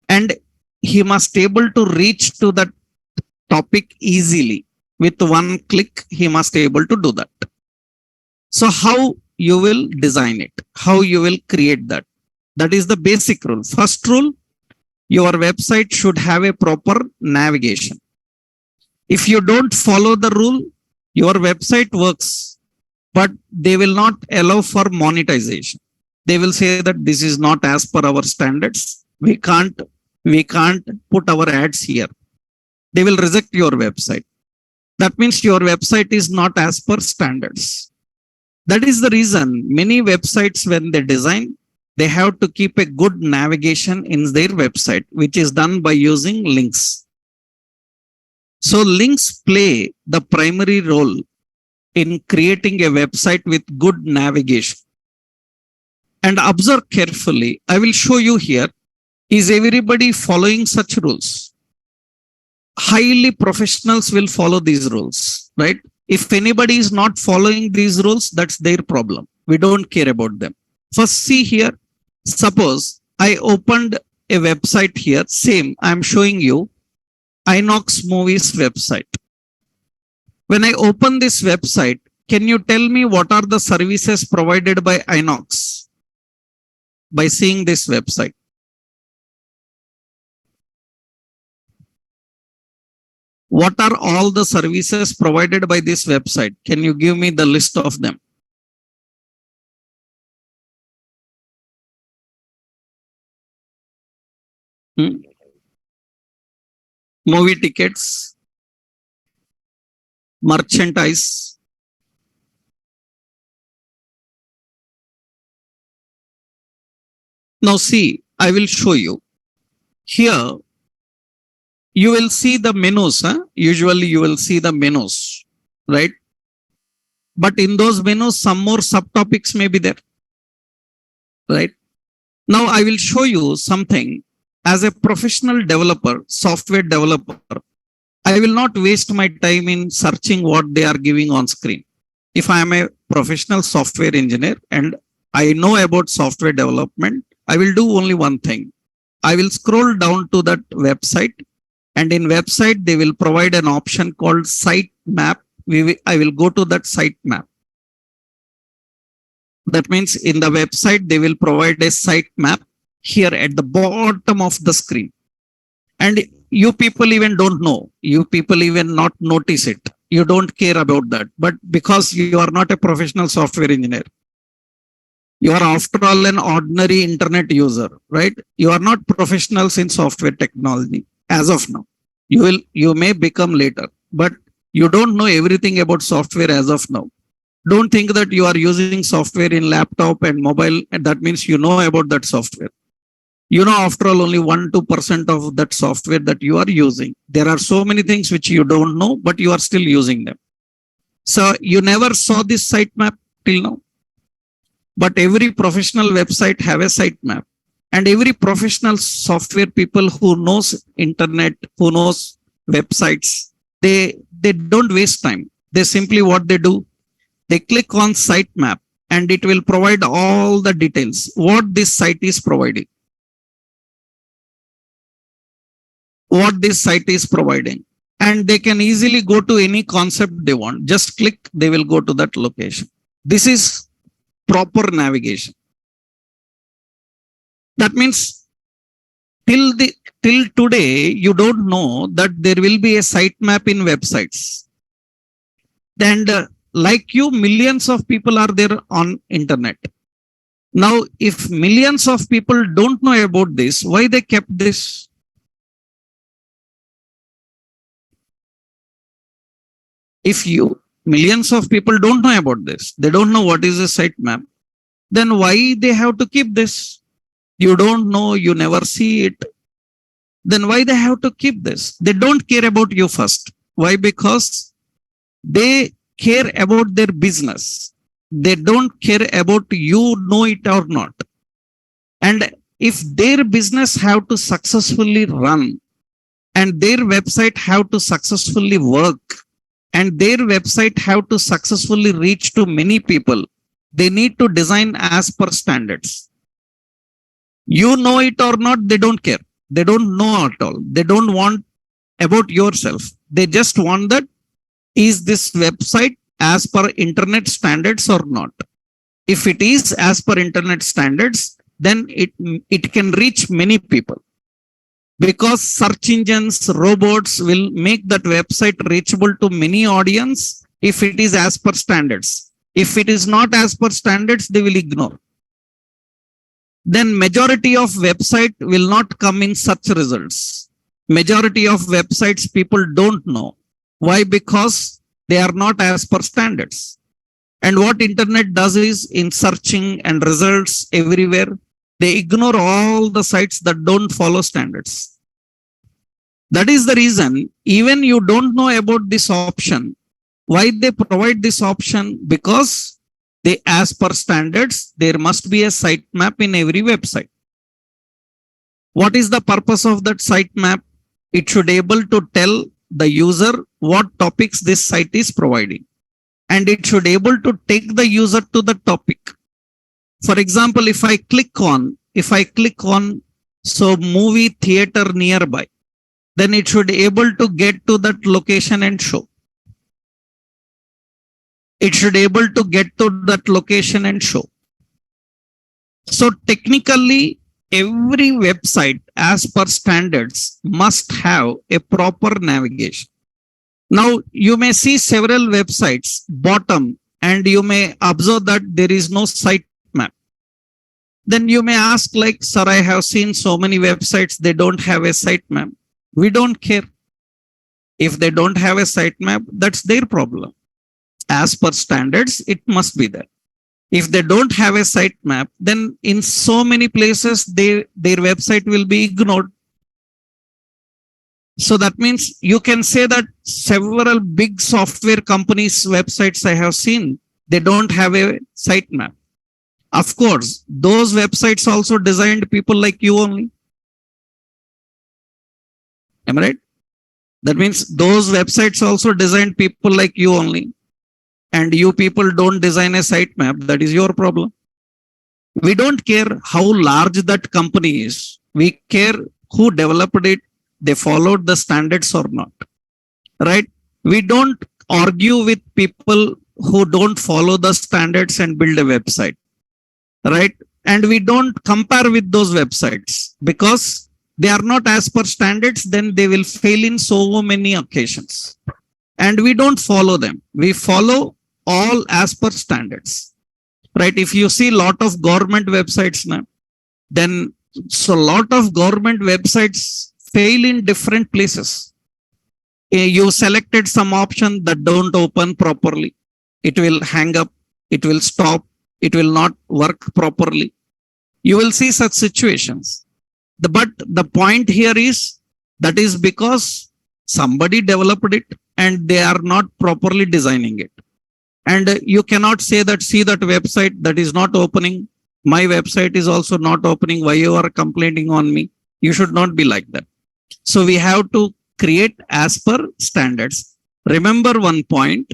And he must able to reach to that topic easily. With one click, he must able to do that. So how you will design it, how you will create that. That is the basic rule. First rule, your website should have a proper navigation. If you don't follow the rule, your website works, but they will not allow for monetization. They will say that this is not as per our standards. We can't put our ads here. They will reject your website. That means your website is not as per standards. That is the reason many websites, when they design, they have to keep a good navigation in their website, which is done by using links. So links play the primary role in creating a website with good navigation. And observe carefully. I will show you here. Is everybody following such rules? Highly professionals will follow these rules, right? If anybody is not following these rules, that's their problem. We don't care about them. First, see here. Suppose I opened a website here. Same, I'm showing you Inox Movies website. When I open this website, can you tell me what are the services provided by Inox by seeing this website? What are all the services provided by this website? Can you give me the list of them? Movie tickets, merchandise. Now see, I will show you. Here, you will see the menus. Usually you will see the menus, right? But in those menus, some more subtopics may be there, right? Now I will show you something. As a professional developer, software developer, I will not waste my time in searching what they are giving on screen. If I am a professional software engineer and I know about software development, I will do only one thing. I will scroll down to that website, and in website, they will provide an option called site map. I will go to that site map. That means in the website, they will provide a site map here at the bottom of the screen. And you people even don't know. You people even not notice it. You don't care about that. But because you are not a professional software engineer, you are after all an ordinary internet user, right? You are not professionals in software technology as of now. You may become later, but you don't know everything about software as of now. Don't think that you are using software in laptop and mobile, and that means you know about that software. You know, after all, only 1-2% of that software that you are using. There are so many things which you don't know, but you are still using them. So you never saw this sitemap till now. But every professional website have a sitemap. And every professional software people who knows internet, who knows websites, they don't waste time. They simply what they do, they click on sitemap and it will provide all the details, what this site is providing. What this site is providing. And they can easily go to any concept they want. Just click, they will go to that location. This is proper navigation. That means till today, you don't know that there will be a sitemap in websites. And like you, millions of people are there on internet. Now, if millions of people don't know about this, why they kept this? If millions of people don't know about this, they don't know what is a sitemap, then why they have to keep this? You don't know, you never see it. Then why they have to keep this? They don't care about you first. Why? Because they care about their business. They don't care about you know it or not. And if their business have to successfully run and their website have to successfully work and their website have to successfully reach to many people, they need to design as per standards. You know it or not, they don't care. They don't know at all. They don't want about yourself. They just want that, is this website as per internet standards or not? If it is as per internet standards, then it can reach many people, because search engines, robots will make that website reachable to many audience if it is as per standards. If it is not as per standards, they will ignore. Then majority of website will not come in such results. Majority of websites people don't know. Why? Because they are not as per standards. And what internet does is, in searching and results everywhere, they ignore all the sites that don't follow standards. That is the reason, even you don't know about this option. Why they provide this option? Because they, as per standards, there must be a sitemap in every website. What is the purpose of that sitemap? It should able to tell the user what topics this site is providing, and it should able to take the user to the topic. For example, if I click on so movie theater nearby, then it should able to get to that location and show. It should able to get to that location and show. So technically, every website as per standards must have a proper navigation. Now you may see several websites bottom, and you may observe that there is no sitemap. Then you may ask, like, sir, I have seen so many websites, they don't have a sitemap. We don't care. If they don't have a sitemap, that's their problem. As per standards, it must be there. If they don't have a sitemap, then in so many places, their website will be ignored. So that means you can say that several big software companies' websites I have seen, they don't have a sitemap. Of course, those websites also designed people like you only. Am I right? That means those websites also designed people like you only. And you people don't design a sitemap. That is your problem. We don't care how large that company is. We care who developed it. They followed the standards or not. Right? We don't argue with people who don't follow the standards and build a website. Right? And we don't compare with those websites, because they are not as per standards, then they will fail in so many occasions. And we don't follow them. We follow all as per standards. Right? If you see a lot of government websites now, then so a lot of government websites fail in different places. You selected some option that don't open properly. It will hang up. It will stop. It will not work properly. You will see such situations. But the point here is, that is because somebody developed it and they are not properly designing it. And you cannot say that, see that website that is not opening, my website is also not opening, why you are complaining on me? You should not be like that. So we have to create as per standards. Remember one point,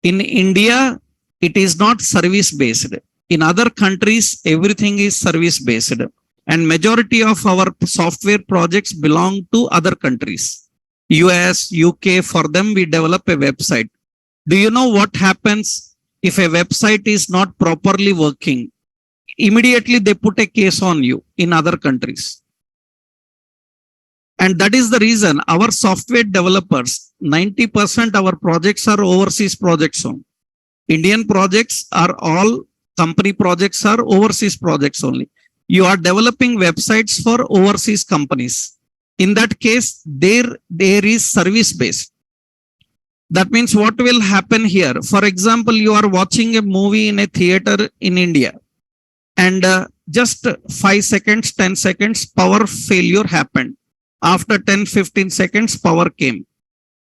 in India, it is not service based. In other countries, everything is service based. And majority of our software projects belong to other countries. US, UK, for them, we develop a website. Do you know what happens if a website is not properly working? Immediately they put a case on you in other countries. And that is the reason our software developers, 90% our projects are overseas projects only. Indian projects are all, company projects are overseas projects only. You are developing websites for overseas companies. In that case, there is service based. That means what will happen here? For example, you are watching a movie in a theater in India, and just 5 seconds, 10 seconds, power failure happened. After 10-15 seconds, power came.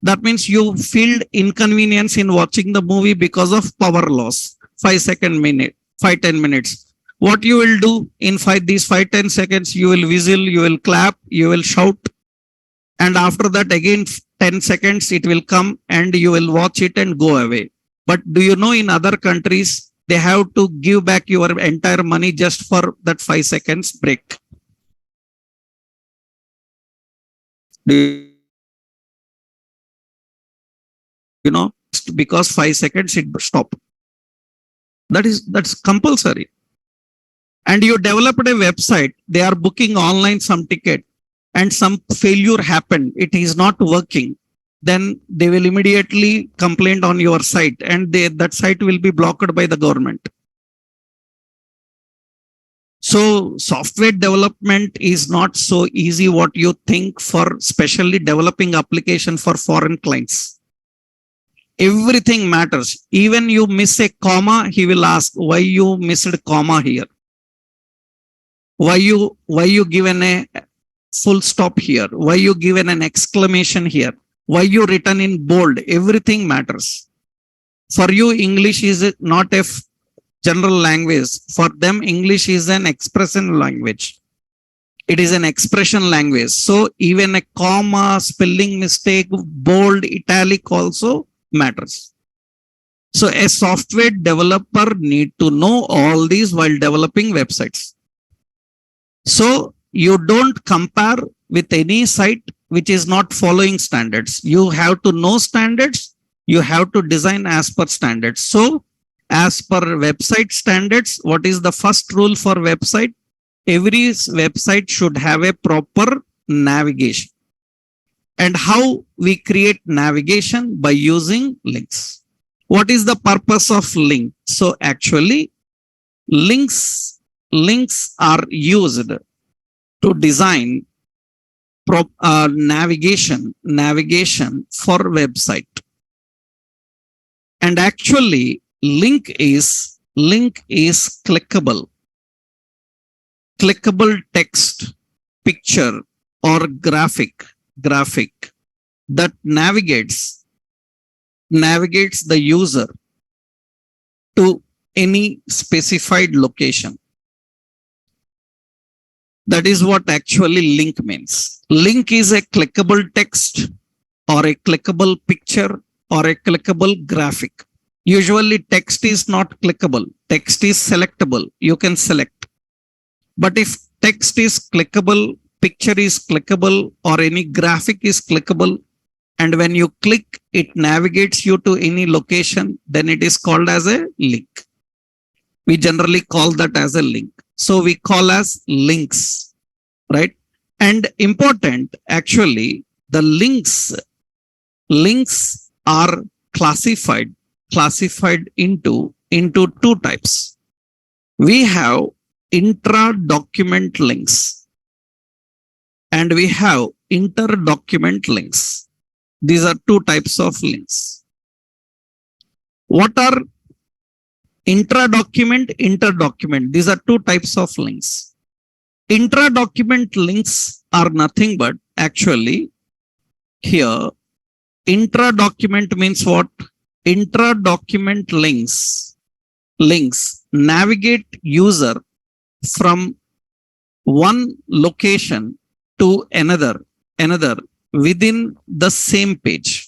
That means you feel inconvenience in watching the movie because of power loss. 5-10 minutes. What you will do in these 5-10 seconds, you will whistle, you will clap, you will shout. And after that, again, 10 seconds, it will come and you will watch it and go away. But do you know, in other countries, they have to give back your entire money just for that 5 seconds break. Do you know? Because 5 seconds, it stop. That's compulsory. And you developed a website, they are booking online some ticket and some failure happened, it is not working, then they will immediately complain on your site and that site will be blocked by the government. So software development is not so easy what you think, for especially developing application for foreign clients. Everything matters. Even you miss a comma, he will ask why you missed a comma here. Why you given a full stop here? Why you given an exclamation here? Why you written in bold? Everything matters. For you, English is not a general language. For them, English is an expression language. It is an expression language. So even a comma, spelling mistake, bold, italic also matters. So a software developer need to know all these while developing websites. So you don't compare with any site which is not following standards. You have to know standards. You have to design as per standards. So as per website standards, what is the first rule for website? Every website should have a proper navigation. And how we create navigation? By using links. What is the purpose of link? So actually links are used to design navigation for website. And actually link is clickable text, picture or graphic that navigates the user to any specified location. That is what actually link means. Link is a clickable text or a clickable picture or a clickable graphic. Usually text is not clickable. Text is selectable. You can select. But if text is clickable, picture is clickable, or any graphic is clickable, and when you click, it navigates you to any location, then it is called as a link. We generally call that as a link. So we call as links, right? And important, actually, the links are classified into two types. We have intra-document links and we have inter-document links. These are two types of links. What are intra-document, inter-document? These are two types of links. Intra-document links are nothing but actually here. Intra-document means what? Intra-document links navigate user from one location to another within the same page.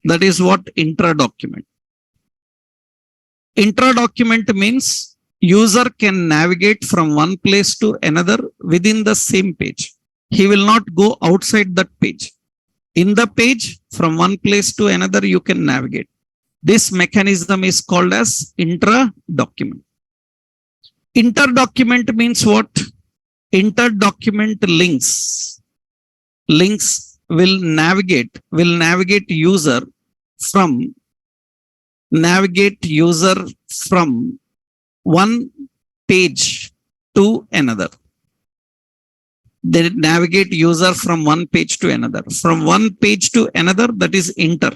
That is what intra-document. Intra-document means user can navigate from one place to another within the same page. He will not go outside that page. In the page, from one place to another, you can navigate. This mechanism is called as intra-document. Inter-document means what? Inter-document links will navigate user from one page to another. They navigate user from one page to another. From one page to another, that is inter.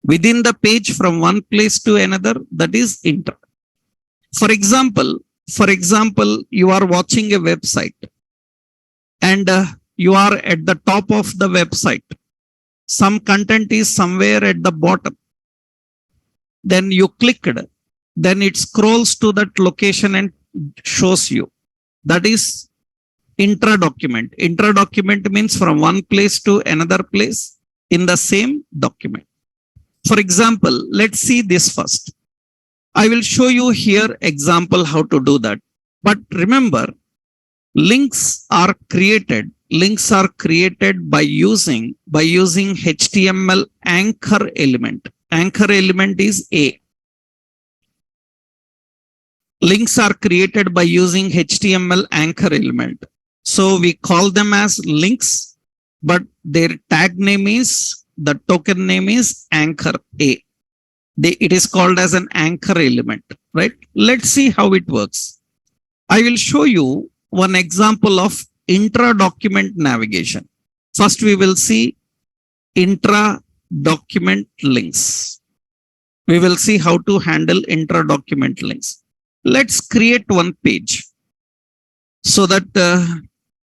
Within the page from one place to another, that is inter. For example, you are watching a website and you are at the top of the website. Some content is somewhere at the bottom. Then you clicked, then it scrolls to that location and shows you. That is intra-document. Intra-document means from one place to another place in the same document. For example, let's see this first. I will show you here example how to do that. But remember, links are created by using HTML anchor element. Anchor element is A. Links are created by using HTML anchor element. So we call them as links, but their tag name is, the token name is anchor A. It is called as an anchor element, right? Let's see how it works. I will show you one example of intra-document navigation. First, we will see intra-document links. We will see how to handle intra-document links. Let's create one page so that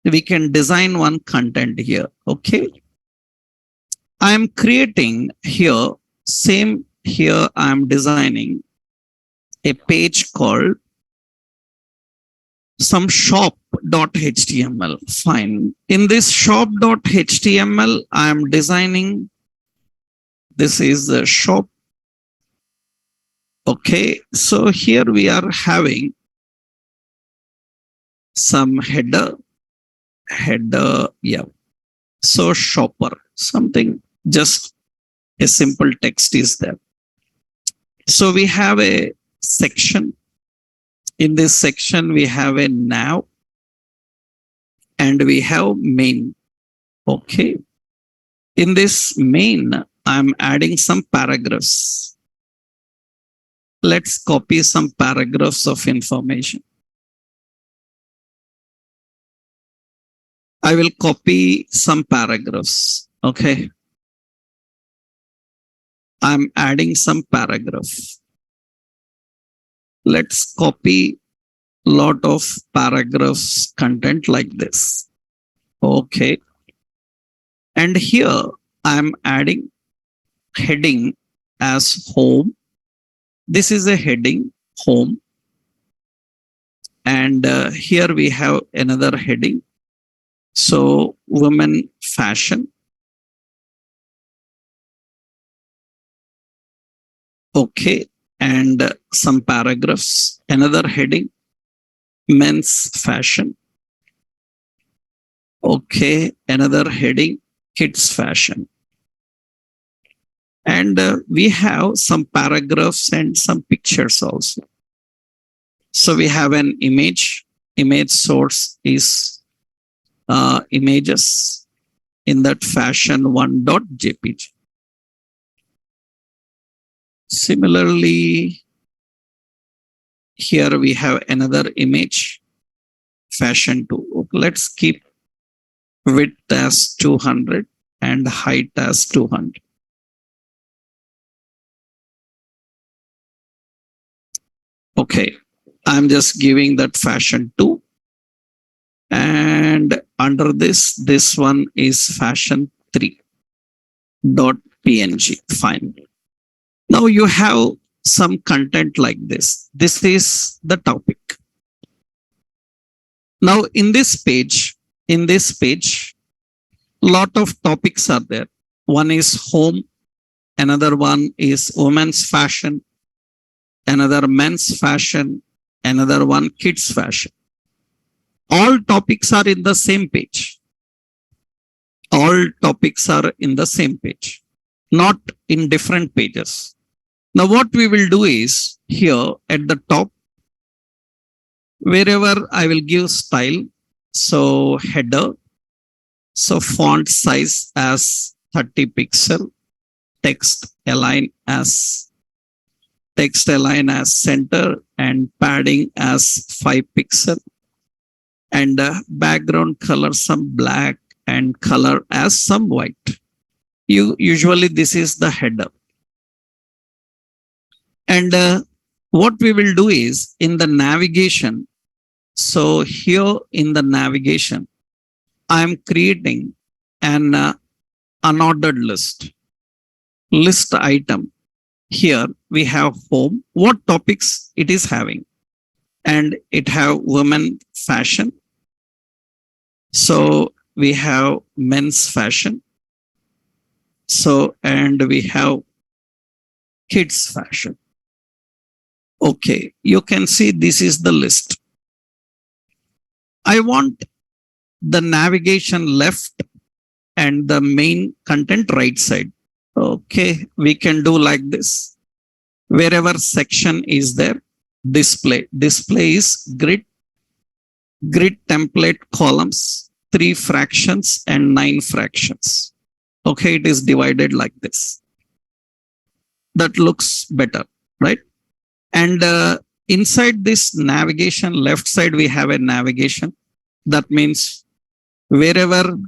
we can design one content here. Okay. I am creating here, same here, I am designing a page called some shop.html. Fine. In this shop.html, I am designing, this is the shop. Okay. So here we are having some header, yeah. So shopper, something, just a simple text is there. So we have a section. In this section, we have a nav and we have main. Okay. In this main, I'm adding some paragraphs. Let's copy some paragraphs of information. I will copy some paragraphs. Okay. I'm adding some paragraph. Let's copy lot of paragraphs content like this. Okay. And here I'm adding heading as home. This is a heading, home. And here we have another heading. So women fashion. Okay. And some paragraphs, another heading, men's fashion. Okay. Another heading, kids fashion. And we have some paragraphs and some pictures also. So we have an image source is images in that fashion1.jpg. Similarly, here we have another image, fashion2. Let's keep width as 200 and height as 200. Okay, I'm just giving that fashion2. And under this one is fashion3.png. Fine. Now you have some content like this. This is the topic. Now in this page, lot of topics are there. One is home, another one is women's fashion, another men's fashion, another one kids fashion. All topics are in the same page. All topics are in the same page, not in different pages. Now what we will do is here at the top, wherever I will give style. So header, so font size as 30 pixel, text align as center and padding as 5 pixel, and background color some black and color as some white. Usually this is the header. And what we will do is in the navigation. So here in the navigation, I am creating an unordered list item. Here we have home, what topics it is having, and it have women fashion. So we have men's fashion. So, and we have kids fashion. Okay, you can see this is the list. I want the navigation left and the main content right side. Okay, we can do like this. Wherever section is there, display. Display is grid template columns, 3 fractions and 9 fractions. Okay, it is divided like this. That looks better, right? And inside this navigation, left side, we have a navigation. That means wherever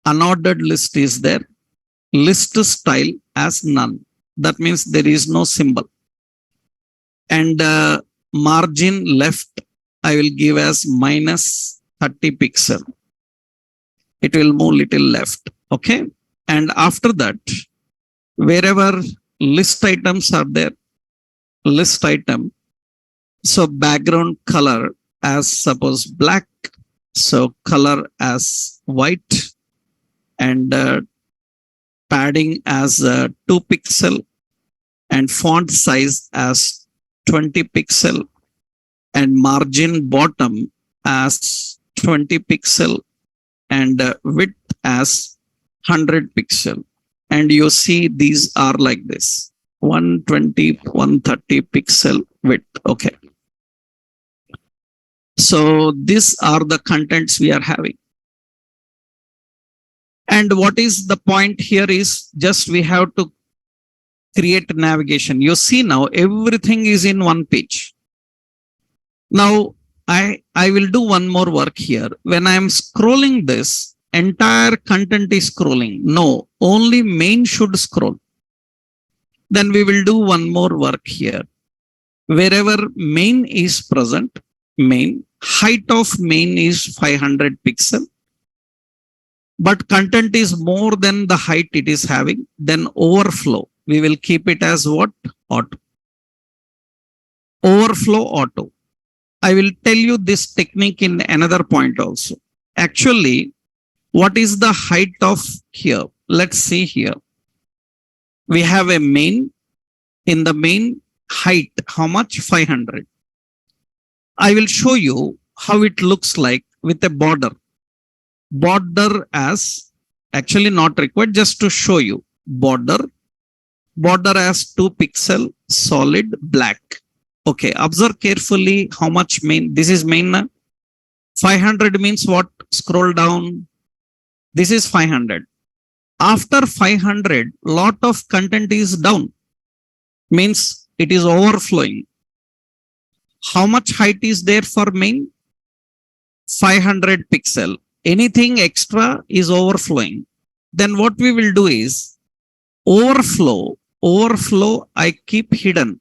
unordered list is there, list style as none. That means there is no symbol. And margin left, I will give as minus 30 pixel. It will move little left. Okay. And after that, wherever list items are there, list item. So background color as suppose black. So color as white, and padding as 2 pixel, and font size as 20 pixel, and margin bottom as 20 pixel, and width as 100 pixel. And you see these are like this, 120, 130 pixel width. Okay. So these are the contents we are having. And what is the point here is just we have to create navigation. You see now everything is in one page. Now I will do one more work here. When I am scrolling this, entire content is scrolling. No, only main should scroll. Then we will do one more work here. Wherever main is present, main, height of main is 500 pixel. But content is more than the height it is having, then overflow. We will keep it as what? Auto. Overflow auto. I will tell you this technique in another point also. Actually, what is the height of here? Let's see here. We have a main. In the main height, how much? 500. I will show you how it looks like with a border. Border as, actually not required, just to show you. Border as 2 pixel, solid black. Okay, observe carefully how much main. This is main. 500 means what? Scroll down. This is 500. After 500, lot of content is down. Means it is overflowing. How much height is there for main? 500 pixel. Anything extra is overflowing. Then what we will do is overflow I keep hidden.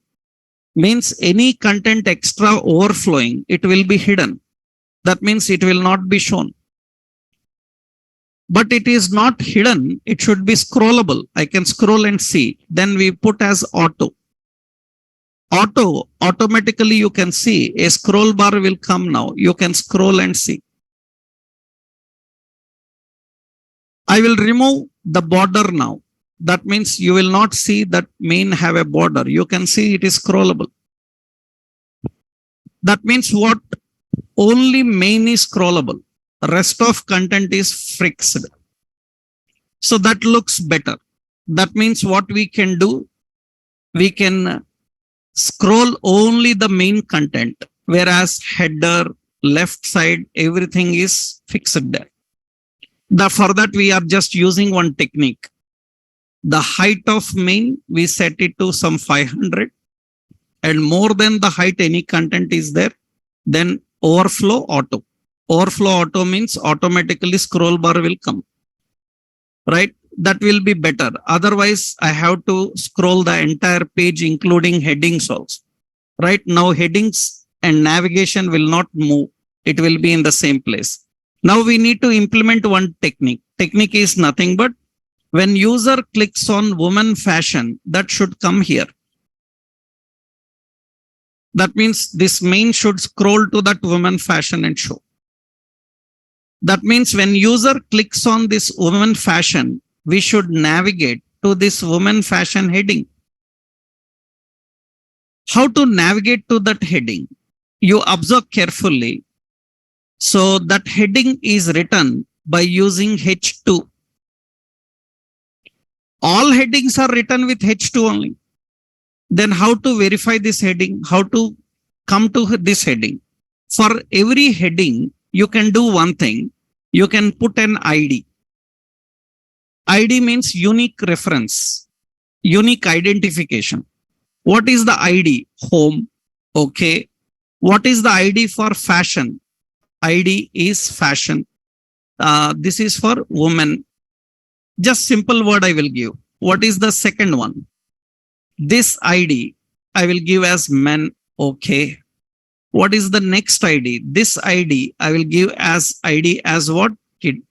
Means any content extra overflowing, it will be hidden. That means it will not be shown. But it is not hidden. It should be scrollable. I can scroll and see. Then we put as auto. Automatically you can see a scroll bar will come now. You can scroll and see. I will remove the border now. That means you will not see that main have a border. You can see it is scrollable. That means what? Only main is scrollable. The rest of content is fixed. So that looks better. That means what we can do? We can scroll only the main content, whereas header, left side, everything is fixed there. For that, we are just using one technique. The height of main, we set it to some 500, and more than the height, any content is there, then overflow auto. Overflow auto means automatically scroll bar will come, right? That will be better. Otherwise, I have to scroll the entire page, including headings also. Right now, headings and navigation will not move. It will be in the same place. Now we need to implement one technique. Technique is nothing but when user clicks on woman fashion, that should come here. That means this main should scroll to that woman fashion and show. That means when user clicks on this woman fashion, we should navigate to this woman fashion heading. How to navigate to that heading? You observe carefully. So that heading is written by using H2. All headings are written with H2 only. Then how to verify this heading? How to come to this heading. For every heading, you can do one thing. You can put an ID. ID means unique reference, unique identification. What is the ID? Home. Okay. What is the ID for fashion? ID is fashion. This is for women. Just simple word I will give. What is the second one? This ID I will give as men. Okay. What is the next ID? This ID I will give as ID as what? Kid.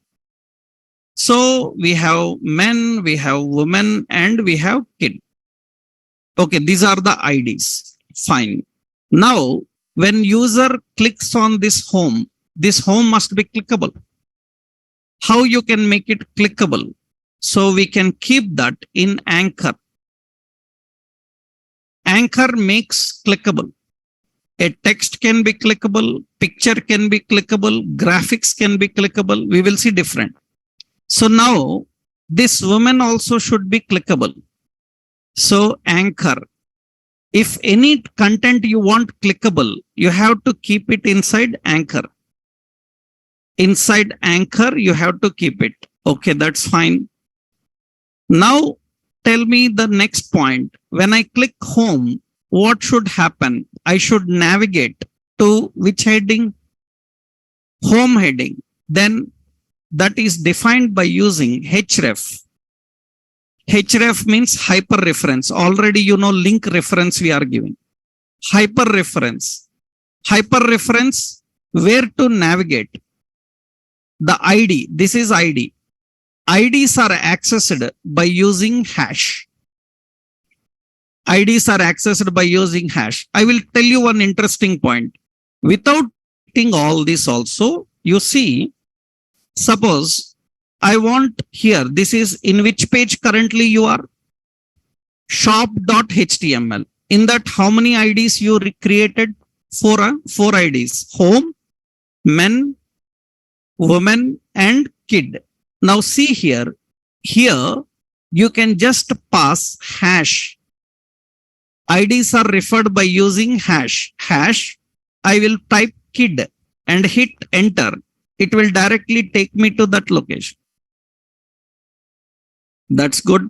So we have men, we have women, and we have kid. Okay, these are the IDs. Fine. Now, when user clicks on this home must be clickable. How you can make it clickable? So we can keep that in anchor. Anchor makes clickable. A text can be clickable, picture can be clickable, graphics can be clickable. We will see different. So now this woman also should be clickable. So anchor. If any content you want clickable, you have to keep it inside anchor. Inside anchor, you have to keep it. Okay, that's fine. Now tell me the next point. When I click home, what should happen? I should navigate to which heading? Home heading. Then that is defined by using href. Href means hyperreference. Already you know link reference we are giving. Hyperreference. Hyperreference, where to navigate? The ID. This is ID. IDs are accessed by using hash. IDs are accessed by using hash. I will tell you one interesting point. Without getting all this also, you see, suppose I want here, this is in which page currently you are? Shop.html. In that, how many IDs you created? Four IDs. Home, men, women, and kid. Now see here, you can just pass hash. IDs are referred by using hash. Hash, I will type kid and hit enter. It will directly take me to that location. That's good.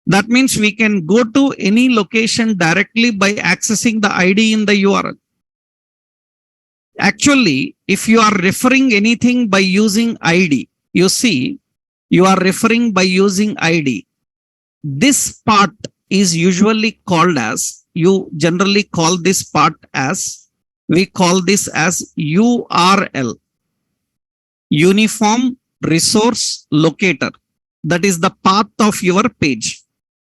That means we can go to any location directly by accessing the ID in the URL. Actually, if you are referring anything by using ID, you see, you are referring by using ID. This part is usually called as, you generally call this part as, we call this as URL. Uniform Resource Locator. That is the path of your page.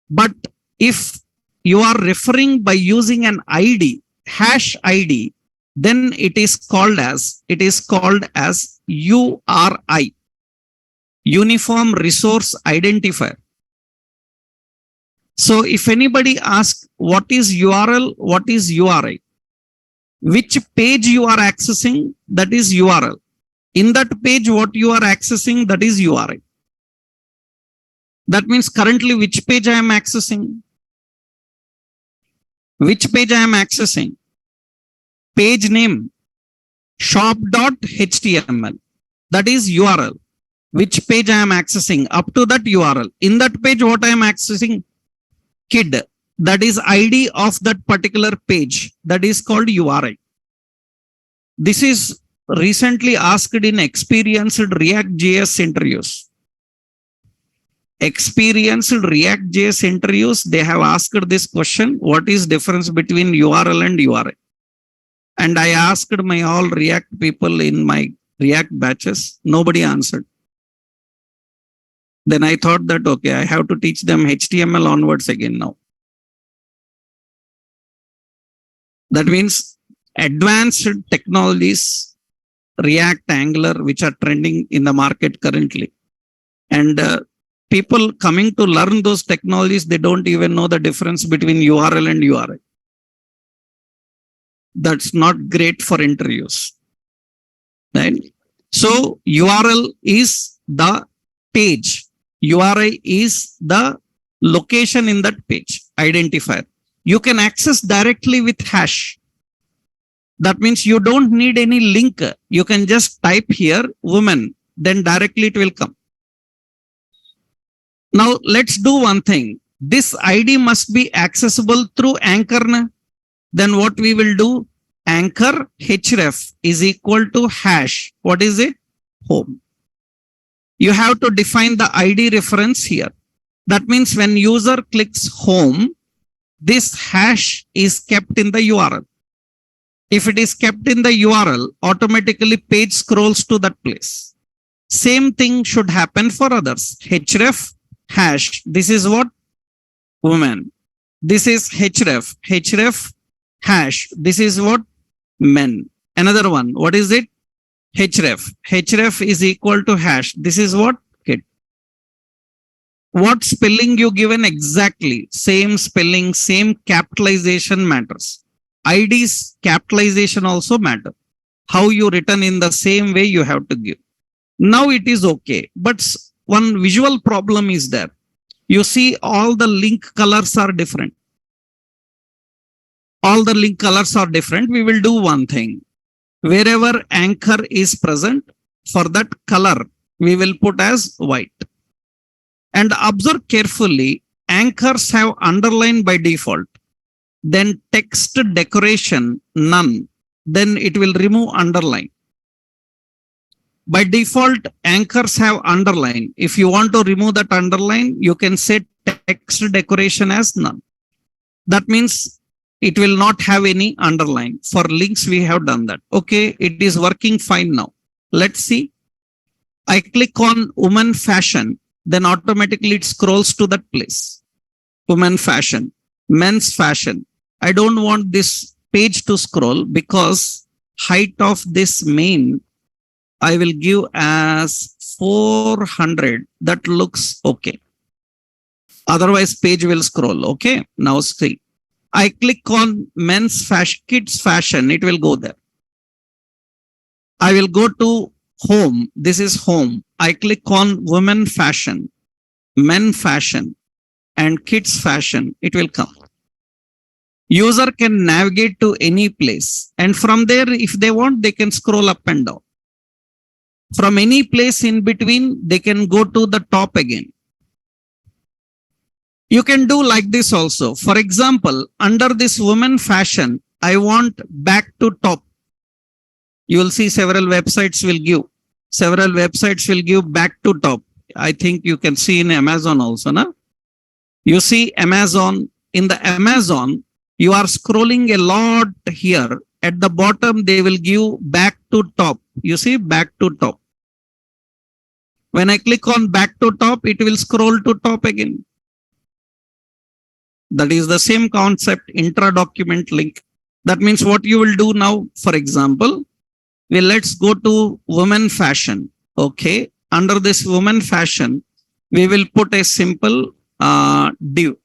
But if you are referring by using an ID, hash ID, then it is called as URI. Uniform Resource Identifier. So if anybody asks what is URL, what is URI? Which page you are accessing, that is URL. In that page, what you are accessing, that is URI. That means currently which page I am accessing? Which page I am accessing? Page name, shop.html. That is URL. Which page I am accessing? Up to that URL. In that page, what I am accessing? Kid. That is ID of that particular page. That is called URI. This is recently asked in experienced React.js interviews. Experienced React.js interviews, they have asked this question, what is difference between URL and URI? And I asked my all React people in my React batches, nobody answered. Then I thought that, okay, I have to teach them HTML onwards again now. That means advanced technologies, React, Angular, which are trending in the market currently. And people coming to learn those technologies, they don't even know the difference between URL and URI. That's not great for interviews. Right? So URL is the page. URI is the location in that page, identifier. You can access directly with hash. That means you don't need any link. You can just type here woman, then directly it will come. Now let's do one thing. This ID must be accessible through anchor. Then what we will do? Anchor href is equal to hash. What is it? Home. You have to define the ID reference here. That means when user clicks home, this hash is kept in the URL. If it is kept in the URL, automatically page scrolls to that place. Same thing should happen for others. Href hash. This is what? Woman. This is href. Href hash. This is what? Men. Another one. What is it? Href. Href is equal to hash. This is what? Kid. What spelling you given exactly? Same spelling, same capitalization matters. ID's capitalization also matter. How you written in the same way you have to give. Now it is okay. But one visual problem is there. You see all the link colors are different. All the link colors are different. We will do one thing. Wherever anchor is present, for that color, we will put as white. And observe carefully, anchors have underline by default. Then text decoration, none. Then it will remove underline. By default, anchors have underline. If you want to remove that underline, you can set text decoration as none. That means it will not have any underline. For links, we have done that. Okay, it is working fine now. Let's see. I click on woman fashion, then automatically it scrolls to that place. Woman fashion, men's fashion. I don't want this page to scroll because height of this main I will give as 400. That looks okay. Otherwise, page will scroll. Okay. Now see. I click on men's fashion, kids fashion. It will go there. I will go to home. This is home. I click on women fashion, men fashion, and kids fashion. It will come. User can navigate to any place. And from there, if they want, they can scroll up and down. From any place in between, they can go to the top again. You can do like this also. For example, under this woman fashion, I want back to top. You will see several websites will give. Several websites will give back to top. I think you can see in Amazon also. Na? You see Amazon. In the Amazon, you are scrolling a lot here. At the bottom, they will give back to top. You see back to top. When I click on back to top, it will scroll to top again. That is the same concept, intra-document link. That means what you will do now, for example, let's go to women fashion. Okay. Under this women fashion, we will put a simple div.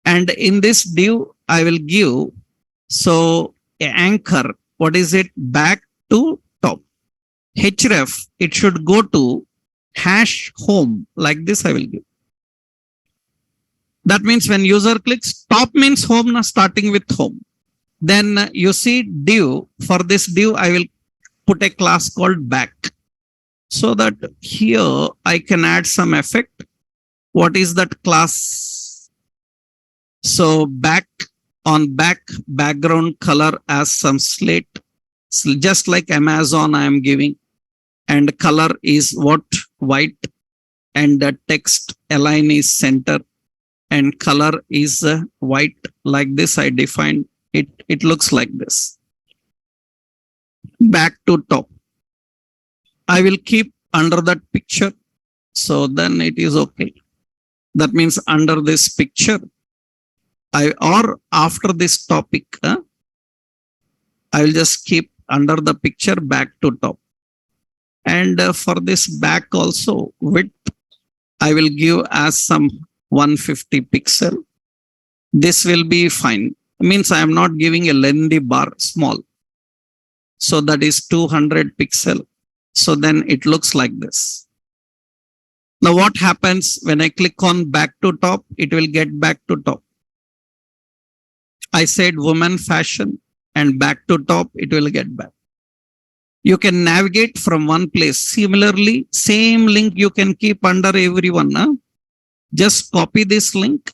And in this div, I will give, so a anchor, what is it? Back to top. Href, it should go to hash home. Like this, I will give. That means when user clicks, top means home, starting with home. Then you see div. For this div, I will put a class called back. So that here I can add some effect. What is that class? So back on back background color as some slate. Just like Amazon I am giving. And color is what? White. And the text align is center. And color is white. Like this I defined it. It looks like this. Back to top. I will keep under that picture. So then it is okay. That means under this picture, or after this topic, I will just keep under the picture back to top. And for this back also, width, I will give as some 150 pixel. This will be fine. Means I am not giving a lengthy bar, small. So that is 200 pixel. So then it looks like this. Now what happens when I click on back to top? It will get back to top. I said woman fashion and back to top, it will get back. You can navigate from one place. Similarly, same link you can keep under everyone. Just copy this link,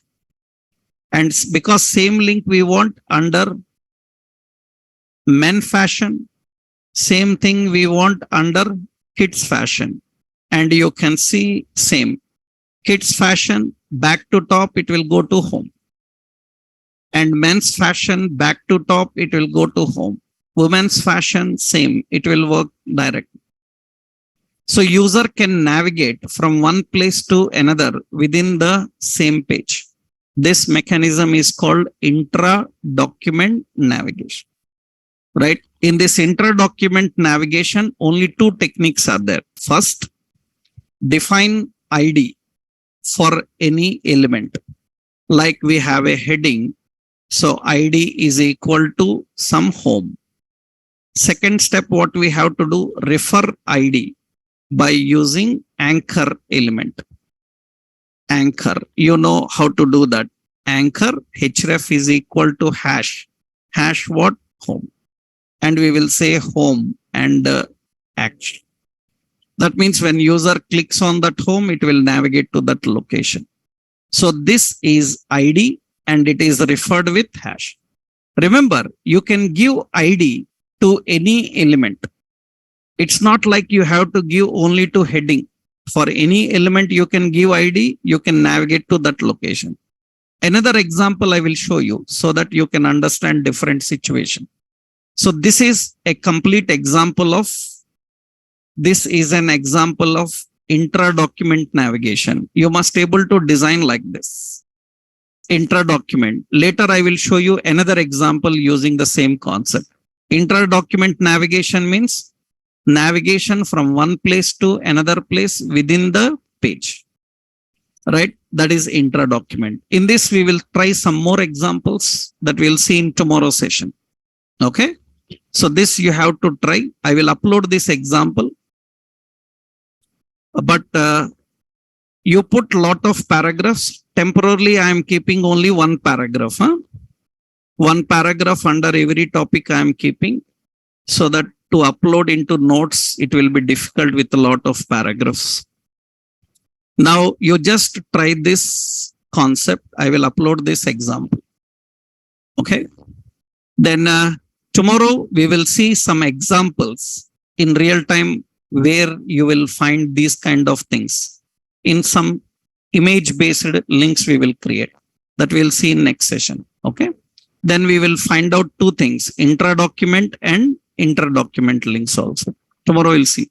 and because same link we want under men fashion, same thing we want under kids fashion, and you can see same kids fashion back to top, it will go to home, and men's fashion back to top, it will go to home. Women's fashion, same, it will work directly. So user can navigate from one place to another within the same page. This mechanism is called intra-document navigation, right? In this intra-document navigation, only two techniques are there. First, define ID for any element. Like we have a heading, so ID is equal to some home. Second step, what we have to do, refer ID by using anchor element. Anchor, you know how to do that. Anchor, href is equal to hash. Hash what? Home. And we will say home and action. That means when user clicks on that home, it will navigate to that location. So this is ID and it is referred with hash. Remember, you can give ID to any element. It's not like you have to give only to heading. For any element you can give ID, you can navigate to that location. Another example I will show you so that you can understand different situation. So this is a complete example of, this is an example of intra-document navigation. You must able to design like this. Intra-document. Later I will show you another example using the same concept. Intra-document navigation means navigation from one place to another place within the page, right? That is intra-document. In this, we will try some more examples that we'll see in tomorrow's session. Okay. So this you have to try. I will upload this example, but you put lot of paragraphs. Temporarily, I am keeping only one paragraph. One paragraph under every topic I am keeping, so that to upload into notes, it will be difficult with a lot of paragraphs. Now you just try this concept. I will upload this example. Okay. Then tomorrow we will see some examples in real time where you will find these kind of things. In some image based links we will create. That we'll see in next session. Okay. Then we will find out two things, intra-document and inter-document links also. Tomorrow we'll see.